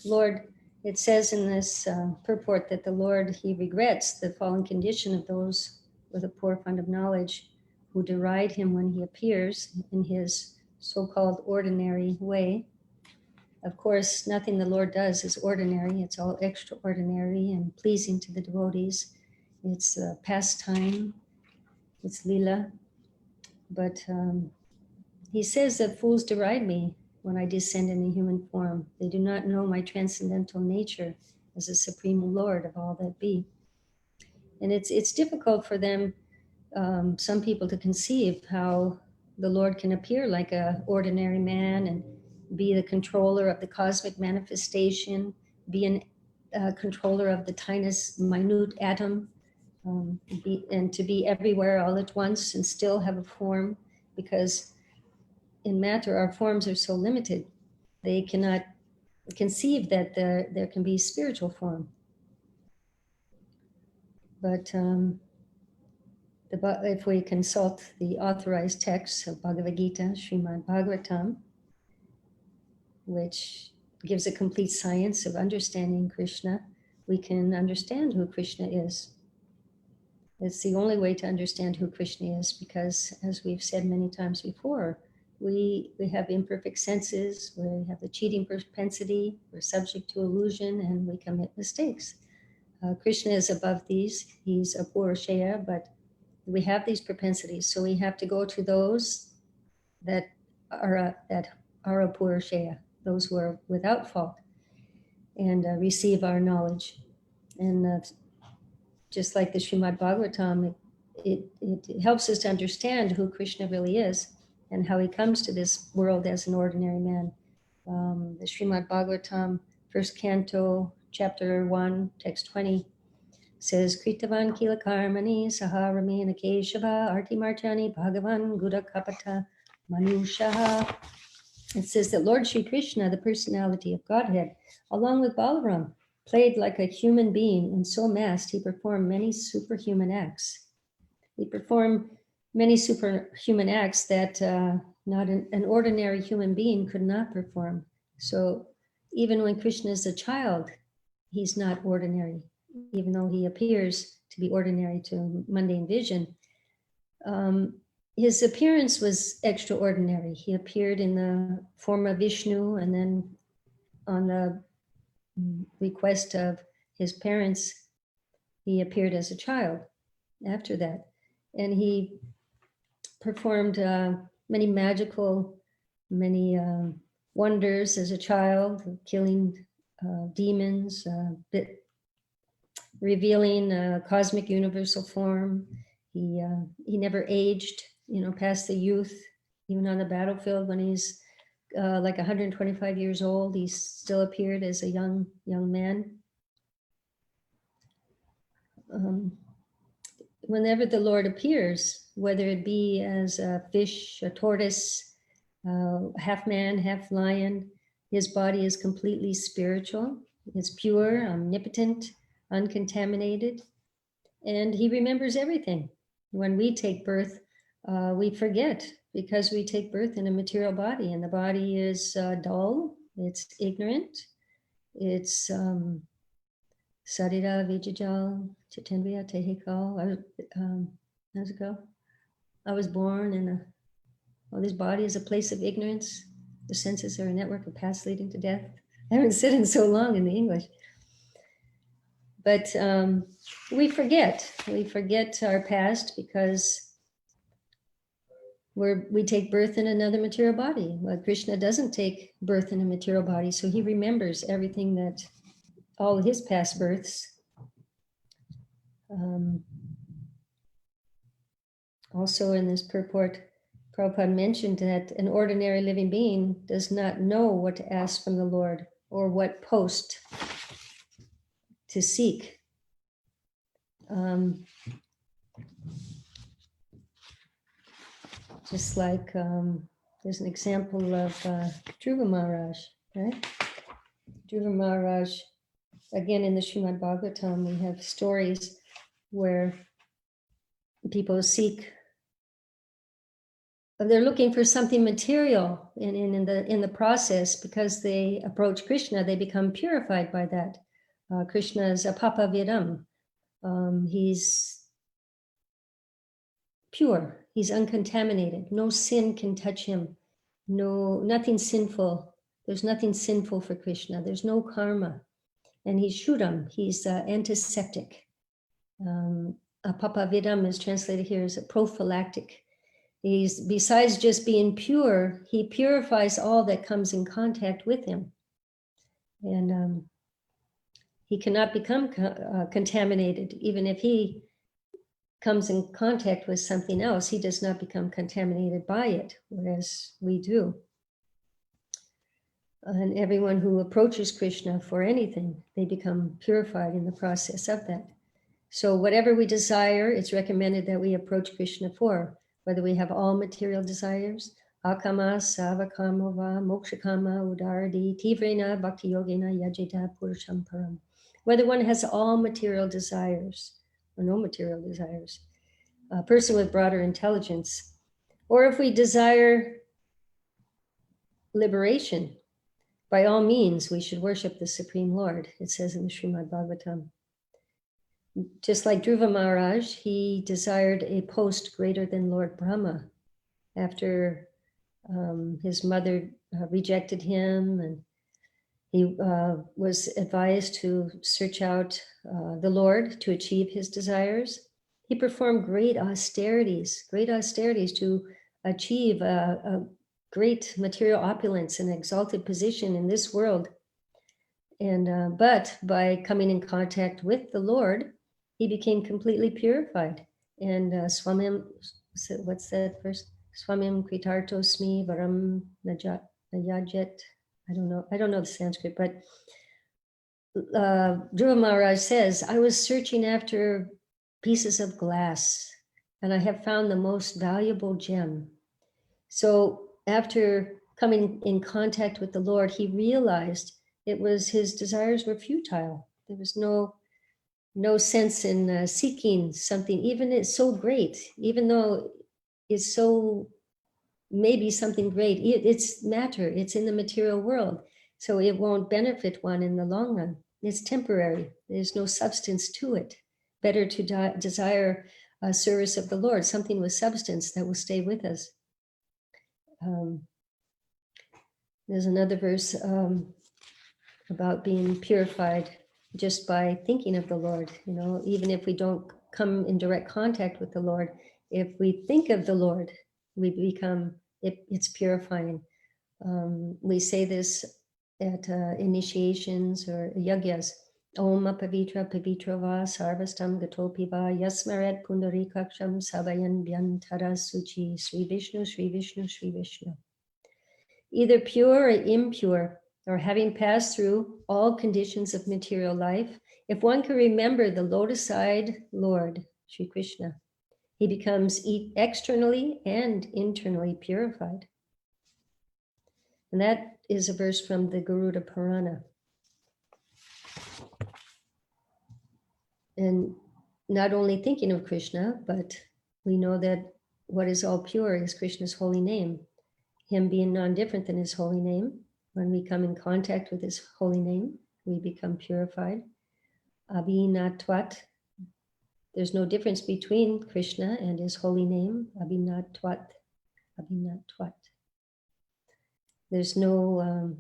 A: Lord, it says in this purport that the Lord, he regrets the fallen condition of those with a poor fund of knowledge who deride him when he appears in his so-called ordinary way. Of course, nothing the Lord does is ordinary. It's all extraordinary and pleasing to the devotees. It's pastime, it's lila. But he says that fools deride me.
B: when I descend in a human form. They do not know my transcendental nature as the Supreme Lord of all that be. And it's difficult for them, some people, to conceive how the Lord can appear like an ordinary man and be the controller of the cosmic manifestation, be a controller of the tiniest, minute atom, and to be everywhere all at once and still have a form, because in matter our forms are so limited. They cannot conceive that there can be spiritual form. But if we consult the authorized texts of Bhagavad Gita, Srimad Bhagavatam, which gives a complete science of understanding Krishna, we can understand who Krishna is. It's the only way to understand who Krishna is, because, as we've said many times before, we have imperfect senses, we have the cheating propensity, we're subject to illusion, and we commit mistakes. Krishna is above these. He's a Purusheya, but we have these propensities, so we have to go to those that are a Purusheya, those who are without fault, and receive our knowledge. And just like the Srimad Bhagavatam, it helps us to understand who Krishna really is and how he comes to this world as an ordinary man. The Srimad Bhagavatam, first canto, chapter 1, text 20, says, Kritavan kila karmani saharamena keshava arti marjani bhagavan guda kapata manushaha. It says that Lord Sri Krishna, the personality of Godhead, along with Balaram, played like a human being, and so masked he performed many superhuman acts. He performed many superhuman acts that not an ordinary human being could not perform. So even when Krishna is a child, he's not ordinary, even though he appears to be ordinary to mundane vision. His appearance was extraordinary. He appeared in the form of Vishnu, and then on the request of his parents, he appeared as a child after that. And he performed many wonders as a child, killing demons, revealing a cosmic universal form. He never aged, past the youth, even on the battlefield when he's like 125 years old, he still appeared as a young man. Whenever the Lord appears, whether it be as a fish, a tortoise, half man, half lion, his body is completely spiritual. It's pure, omnipotent, uncontaminated, and he remembers everything. When we take birth, we forget, because we take birth in a material body, and the body is dull, it's ignorant, it's sarira vijajal chitendriya tehikal. How's it go? I was born in this body is a place of ignorance. The senses are a network of paths leading to death. I haven't said it so long in the English. But we forget our past, because we take birth in another material body. Well, Krishna doesn't take birth in a material body, so he remembers everything, that all his past births. Also in this purport, Prabhupada mentioned that an ordinary living being does not know what to ask from the Lord or what post to seek. Just like there's an example of Dhruva Maharaj, right? Dhruva Maharaj, again in the Srimad Bhagavatam, we have stories where people they're looking for something material, and in the process, because they approach Krishna, they become purified by that. Krishna is apapa vidam. He's pure. He's uncontaminated. No sin can touch him. Nothing sinful. There's nothing sinful for Krishna. There's no karma. And he's Shuddham. He's antiseptic. Apapa vidam is translated here as a prophylactic. He's, besides just being pure, he purifies all that comes in contact with him. And he cannot become contaminated. Even if he comes in contact with something else, he does not become contaminated by it, whereas we do. And everyone who approaches Krishna for anything, they become purified in the process of that. So whatever we desire, it's recommended that we approach Krishna for, whether we have all material desires, akama, savakama, va, mokshakama, udaradi, tivrena, bhakti yogena, yajita, purusham param. Whether one has all material desires or no material desires, a person with broader intelligence, or if we desire liberation, by all means, we should worship the Supreme Lord, it says in the Srimad Bhagavatam. Just like Dhruva Maharaj, he desired a post greater than Lord Brahma after his mother rejected him, and he was advised to search out the Lord to achieve his desires. He performed great austerities to achieve a great material opulence and exalted position in this world. And but by coming in contact with the Lord, he became completely purified. And Swamim, what's that verse? Swamim kritartosmi varam nayajet. I don't know the Sanskrit, but Dhruva Maharaj says, I was searching after pieces of glass, and I have found the most valuable gem. So after coming in contact with the Lord, he realized it was his desires were futile. There was no sense in seeking something, even it's so great, even though it's so maybe something great. It's matter. It's in the material world, so it won't benefit one in the long run. It's temporary. There's no substance to it. Better to desire a service of the Lord, something with substance that will stay with us. There's another verse about being purified just by thinking of the Lord. You know, even if we don't come in direct contact with the Lord, if we think of the Lord, we become, it's purifying. We say this at initiations or yagyas. Om apavitra pavitra va sarvastam gatopi va yasmaret pundarikaksham sabayan byantara suchi. Sri Vishnu, Sri Vishnu, Sri Vishnu. Either pure or impure, or having passed through all conditions of material life, if one can remember the lotus-eyed Lord, Sri Krishna, he becomes externally and internally purified. And that is a verse from the Garuda Purana. And not only thinking of Krishna, but we know that what is all pure is Krishna's holy name. Him being non-different than his holy name. When we come in contact with his holy name, we become purified. Abhinatvat. There's no difference between Krishna and his holy name. Abhinatvat. Abhinatvat. There's no,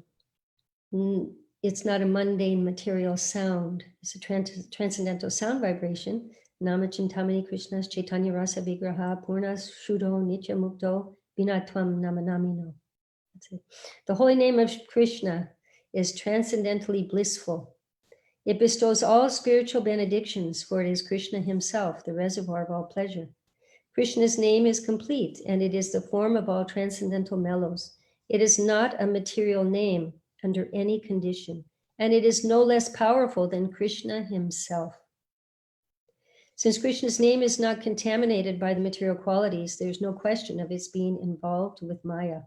B: it's not a mundane material sound. It's a transcendental sound vibration. Nama Chintamani Krishna's Chaitanya Rasa Vigraha Purnas Shuddho Nitya Mukto Vinatvam Namanamino. That's it. The holy name of Krishna is transcendently blissful. It bestows all spiritual benedictions, for it is Krishna himself, the reservoir of all pleasure. Krishna's name is complete, and it is the form of all transcendental mellows. It is not a material name under any condition, and it is no less powerful than Krishna himself. Since Krishna's name is not contaminated by the material qualities, there's no question of its being involved with Maya.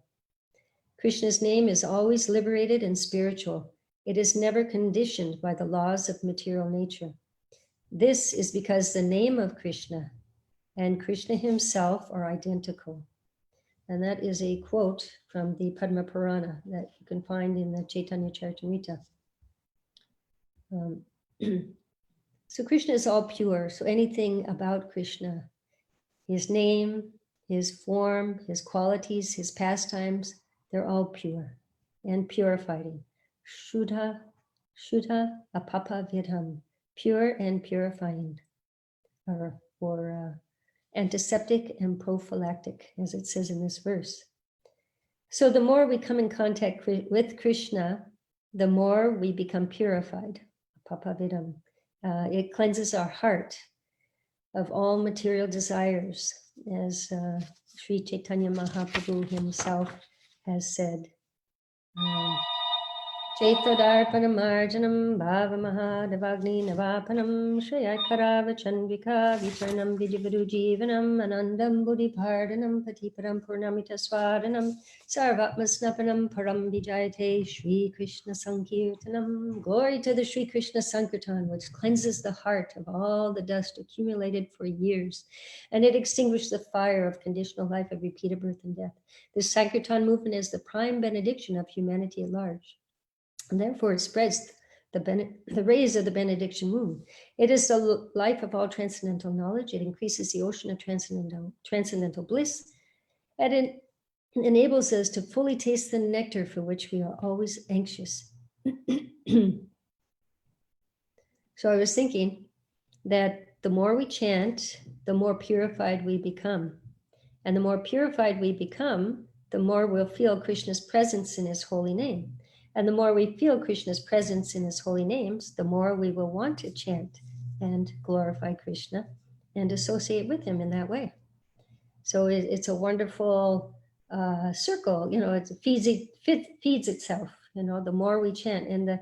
B: Krishna's name is always liberated and spiritual. It is never conditioned by the laws of material nature. This is because the name of Krishna and Krishna himself are identical. And that is a quote from the Padma Purana that you can find in the Chaitanya Charitamrita. So Krishna is all pure. So anything about Krishna, his name, his form, his qualities, his pastimes, they're all pure and purifying. Shuddha apapa vidham, pure and purifying, or antiseptic and prophylactic, as it says in this verse. So the more we come in contact with Krishna, the more we become purified. Papavidam. It cleanses our heart of all material desires, as Sri Chaitanya Mahaprabhu himself has said. Chaitodarpanamarjanam bhavamahadavagni navapanam shriyakara chandrika vitranam vijivaru jivanam anandam buddhipardhanam patiparam purnamita swadanam sarvatmasnapanam param vijayate Shri Krishna Sankirtanam. Glory to the Shri Krishna Sankirtan, which cleanses the heart of all the dust accumulated for years, and it extinguishes the fire of conditional life of repeated birth and death. This Sankirtan movement is the prime benediction of humanity at large. And therefore it spreads the rays of the benediction moon. It is the life of all transcendental knowledge. It increases the ocean of transcendental bliss, and it enables us to fully taste the nectar for which we are always anxious. So I was thinking that the more we chant, the more purified we become. And the more purified we become, the more we'll feel Krishna's presence in his holy name. And the more we feel Krishna's presence in his holy names, the more we will want to chant and glorify Krishna and associate with him in that way. So it's a wonderful circle, it feeds itself, the more we chant. And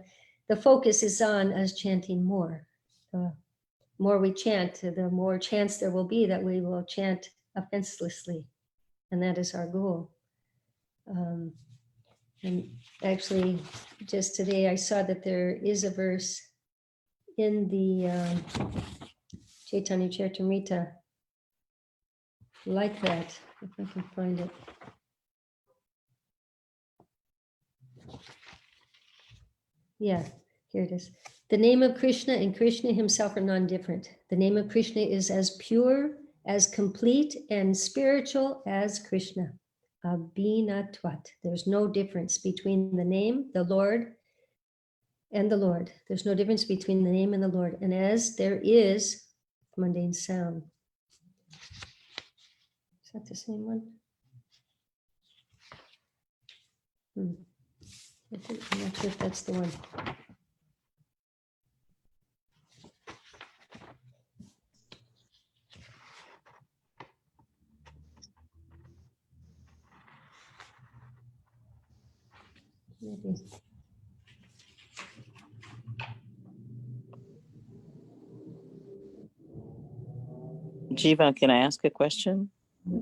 B: the focus is on us chanting more. The more we chant, the more chance there will be that we will chant offenselessly. And that is our goal. And actually, just today I saw that there is a verse in the Chaitanya Charitamrita like that, if I can find it. Yeah, here it is. The name of Krishna and Krishna himself are non-different. The name of Krishna is as pure, as complete, and spiritual as Krishna. Abhinatvat. There's no difference between the name, the Lord, and the Lord. There's no difference between the name and the Lord. And as there is mundane sound. Is that the same one? I'm not sure if that's the one. Maybe.
C: Jiva, can I ask a question?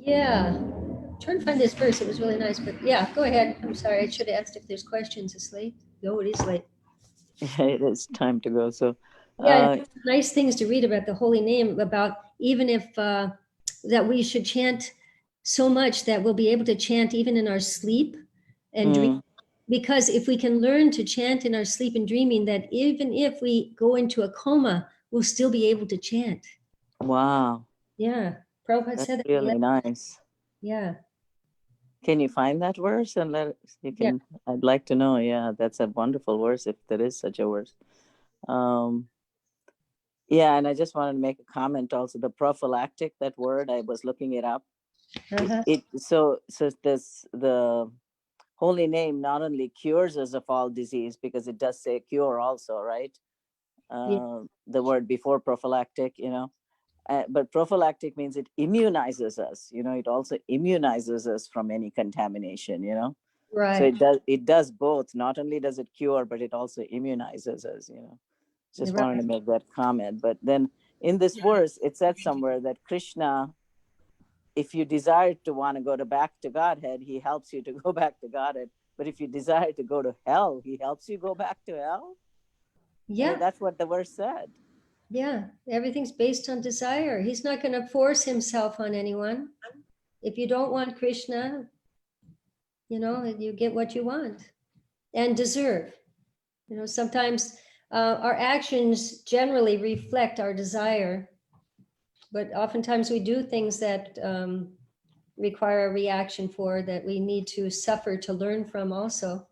B: Yeah. I'm trying to find this verse. It was really nice, but yeah, go ahead. I'm sorry. I should have asked if there's questions. It's late. No, it is late.
C: Yeah, it is time to go. So
B: yeah, nice things to read about the holy name, about even if that we should chant so much that we'll be able to chant even in our sleep and dream. Because if we can learn to chant in our sleep and dreaming, that even if we go into a coma, we'll still be able to chant.
C: Wow.
B: Yeah. Prabhupada
C: That's
B: said that.
C: really nice.
B: Yeah.
C: Can you find that verse and let us, you can, yeah. I'd like to know. Yeah, that's a wonderful verse if there is such a verse. Yeah, and I just wanted to make a comment also. The prophylactic, that word, I was looking it up. So this, the holy name not only cures us of all disease, because it does say cure also, right? The word before prophylactic, but prophylactic means it immunizes us, it also immunizes us from any contamination,
B: Right.
C: So it does both. Not only does it cure, but it also immunizes us, Just wanted to make that comment. But then in this verse, it said somewhere that Krishna, if you desire to want to go back to Godhead, he helps you to go back to Godhead. But if you desire to go to hell, he helps you go back to hell. Yeah. I mean, that's what the verse said.
B: Yeah. Everything's based on desire. He's not going to force himself on anyone. If you don't want Krishna, you get what you want and deserve. Sometimes our actions generally reflect our desire, but oftentimes we do things that require a reaction for, that we need to suffer to learn from also.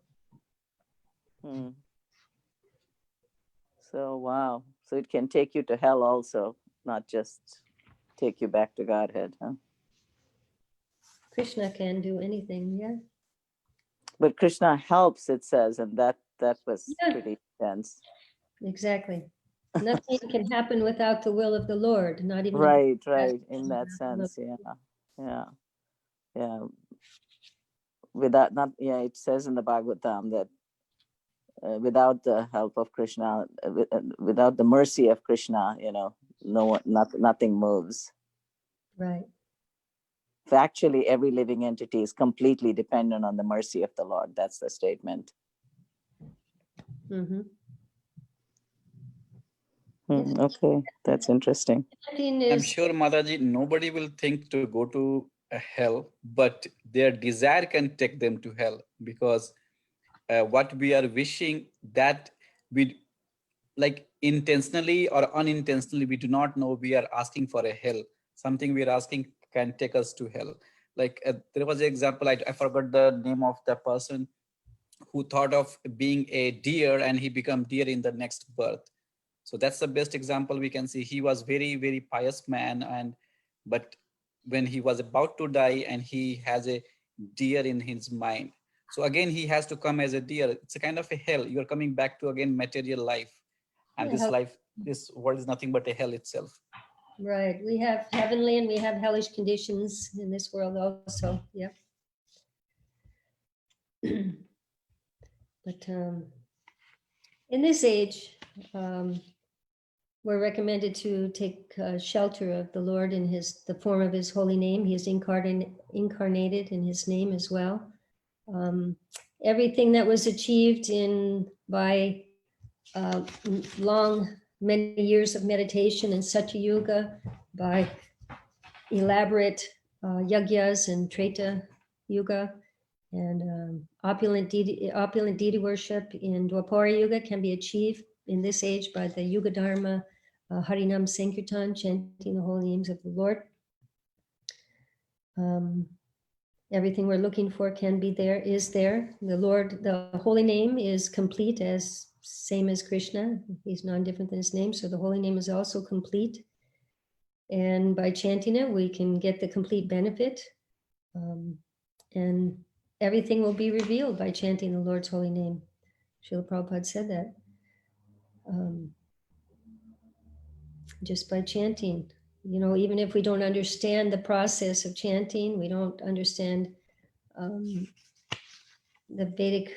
C: So, wow. So it can take you to hell also, not just take you back to Godhead, huh?
B: Krishna can do anything, yeah.
C: But Krishna helps, it says, and that was
B: Yeah.
C: pretty intense.
B: Exactly. Nothing can happen without the will of the Lord, not even
C: Right, in that sense, yeah. Without it says in the Bhagavatam that without the help of Krishna, without the mercy of Krishna, nothing moves.
B: Right.
C: Factually, every living entity is completely dependent on the mercy of the Lord. That's the statement.
B: Mm-hmm.
C: Okay, that's interesting.
J: I'm sure, Mataji, nobody will think to go to hell, but their desire can take them to hell, because what we are wishing, that we, like, intentionally or unintentionally, we do not know we are asking for a hell. Something we are asking can take us to hell. Like there was an example, I forgot the name of the person who thought of being a deer and he become deer in the next birth. So that's the best example we can see. He was very, very pious man, but when he was about to die and he has a deer in his mind. So again, he has to come as a deer. It's a kind of a hell. You're coming back to again material life. And this world is nothing but a hell itself.
B: Right. We have heavenly and we have hellish conditions in this world also. Yep. But in this age, we're recommended to take shelter of the Lord in the form of his holy name. He is incarnated in his name as well. Everything that was achieved by many years of meditation in Satya Yuga, by elaborate yagyas and Treta Yuga, and opulent deity worship in Dwapara Yuga can be achieved in this age by the Yuga Dharma, Harinam Sankirtan, chanting the holy names of the Lord. Everything we're looking for is there. The Lord, the holy name is complete, same as Krishna. He's non-different than his name, so the holy name is also complete. And by chanting it, we can get the complete benefit. And everything will be revealed by chanting the Lord's holy name. Srila Prabhupada said that. Just by chanting, even if we don't understand the process of chanting, we don't understand the Vedic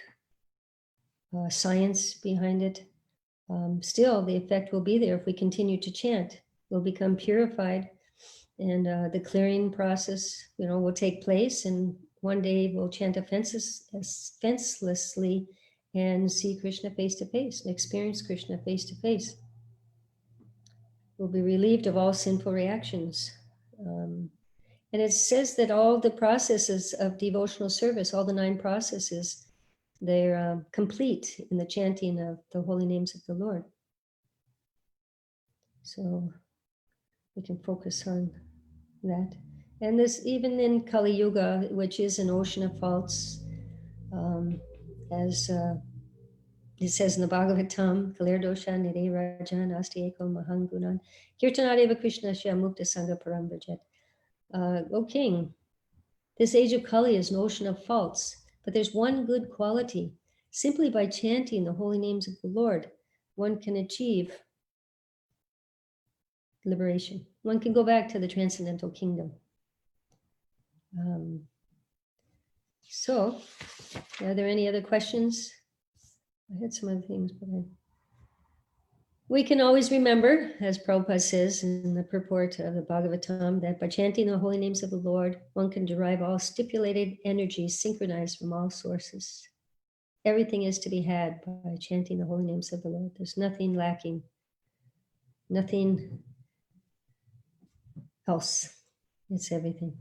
B: science behind it, still the effect will be there if we continue to chant. We'll become purified, and the clearing process, will take place, and one day we'll chant offenselessly and see Krishna face to face and experience Krishna face to face. We'll be relieved of all sinful reactions. And it says that all the processes of devotional service, all the 9 processes, they're complete in the chanting of the holy names of the Lord. So we can focus on that. And this, even in Kali Yuga, which is an ocean of faults, as it says in the Bhagavatam, Kalir dosha nire rajan asti eko mahangunan kirtanadeva Krishna shya mukta sangha param bhajet. O king, this age of Kali is an ocean of faults, but there's one good quality. Simply by chanting the holy names of the Lord, one can achieve liberation. One can go back to the transcendental kingdom. So, are there any other questions? I had some other things, but we can always remember, as Prabhupada says in the purport of the Bhagavatam, that by chanting the holy names of the Lord, one can derive all stipulated energies synchronized from all sources. Everything is to be had by chanting the holy names of the Lord. There's nothing lacking, nothing else. It's everything.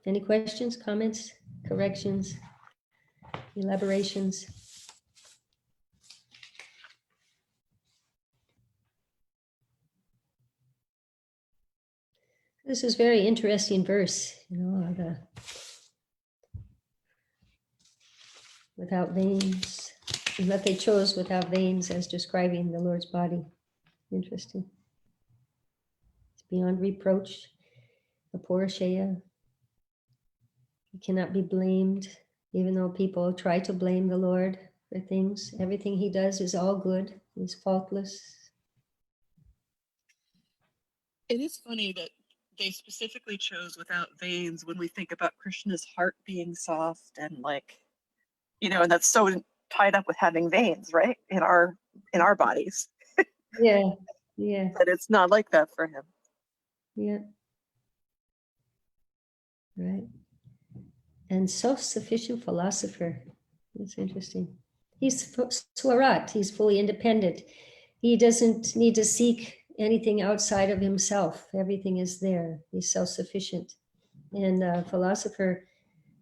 B: Any questions, comments, corrections, elaborations? This is very interesting verse, the without veins, and that they chose without veins as describing the Lord's body. Interesting. beyond reproach, Aporashaya. He cannot be blamed, even though people try to blame the Lord for things. Everything he does is all good. He's faultless.
F: It is funny that they specifically chose without veins when we think about Krishna's heart being soft and like, you know, and that's so tied up with having veins, right? In our bodies.
B: Yeah, yeah.
F: But it's not like that for him.
B: Yeah. Right. And self-sufficient philosopher. That's interesting. He's Swarat. He's fully independent. He doesn't need to seek anything outside of himself. Everything is there. He's self-sufficient. And philosopher,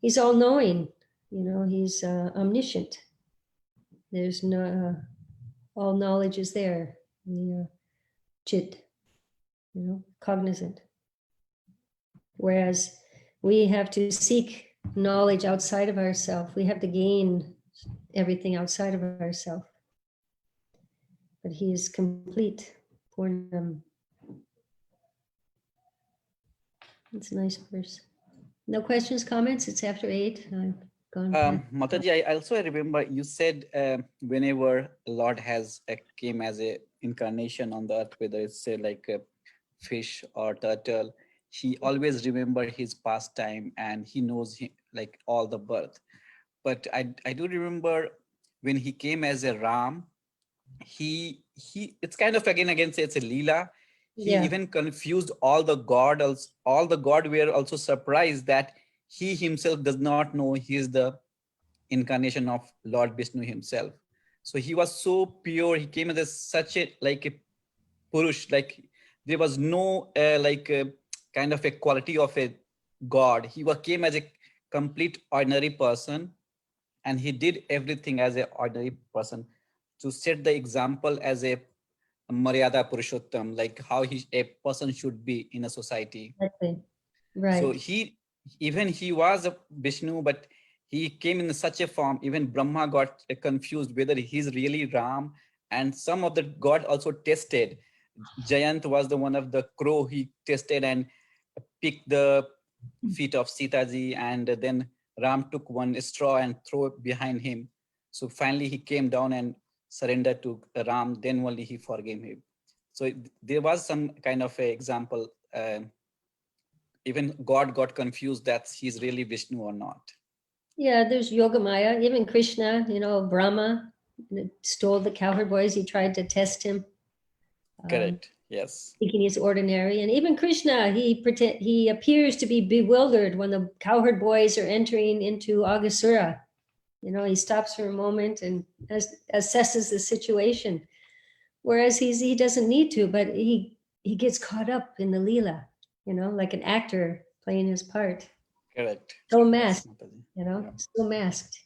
B: he's all-knowing. You know, he's omniscient. There's no, all knowledge is there. The chit, you know, cognizant. Whereas we have to seek knowledge outside of ourselves. We have to gain everything outside of ourselves. But he is complete. Purnam. It's a nice verse. No questions, comments? It's after 8. I've gone.
J: Mataji, I also remember you said whenever Lord has came as a incarnation on the earth, whether it's like a fish or turtle, he always remember his past time and he knows like all the birth. But I do remember when he came as a ram, he it's kind of again say it's a lila. He even confused all the gods. All the god were also surprised that he himself does not know he is the incarnation of Lord Vishnu himself. So he was so pure. He came as such a like a purush, like there was no kind of a quality of a god. He came as a complete ordinary person, and he did everything as an ordinary person to set the example as a Maryada Purushottam, like how a person should be in a society.
B: Exactly. Right.
J: So he was a Vishnu, but he came in such a form. Even Brahma got confused whether he's really Ram, and some of the god also tested. Jayant was the one of the crow he tested and picked the feet of Sitaji, and then Ram took one straw and threw it behind him. So finally he came down and surrendered to Ram. Then only he forgave him. So there was some kind of a example. Even God got confused that he's really Vishnu or not.
B: Yeah, there's Yogamaya. Even Krishna, you know, Brahma stole the cowherd boys. He tried to test him.
J: Correct. Yes.
B: Thinking he's ordinary. And even Krishna, he appears to be bewildered when the cowherd boys are entering into Aghasura. You know, he stops for a moment and assesses the situation. Whereas he doesn't need to, but he gets caught up in the Leela, you know, like an actor playing his part.
J: Correct.
B: So masked, you know, so masked.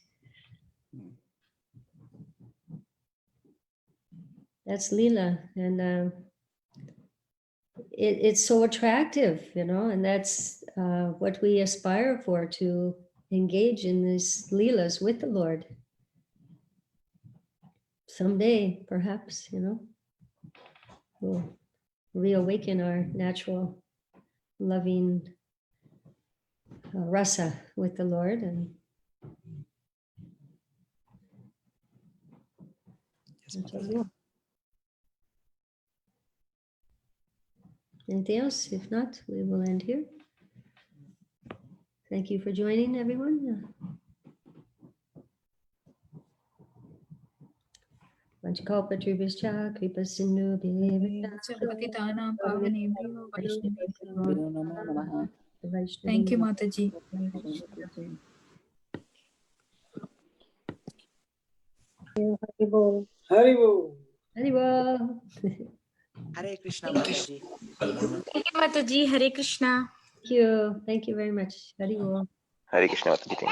B: That's Leela. And it's so attractive, you know, and that's what we aspire for, to engage in these Leelas with the Lord. Someday, perhaps, you know, we'll reawaken our natural loving rasa with the Lord. And that's what we want. Anything else? If not, we will end here. Thank you for joining, everyone. Vanchakalpatrubhischa kripasindhu
K: Thank you, Mataji.
A: Haribol.
B: Haribol.
L: Hare Krishna, Mataji.
E: Thank you, Mataji. Hare Krishna.
B: Thank you. Thank you very much. Haribol.
M: Hare Krishna, Mataji. Thank you.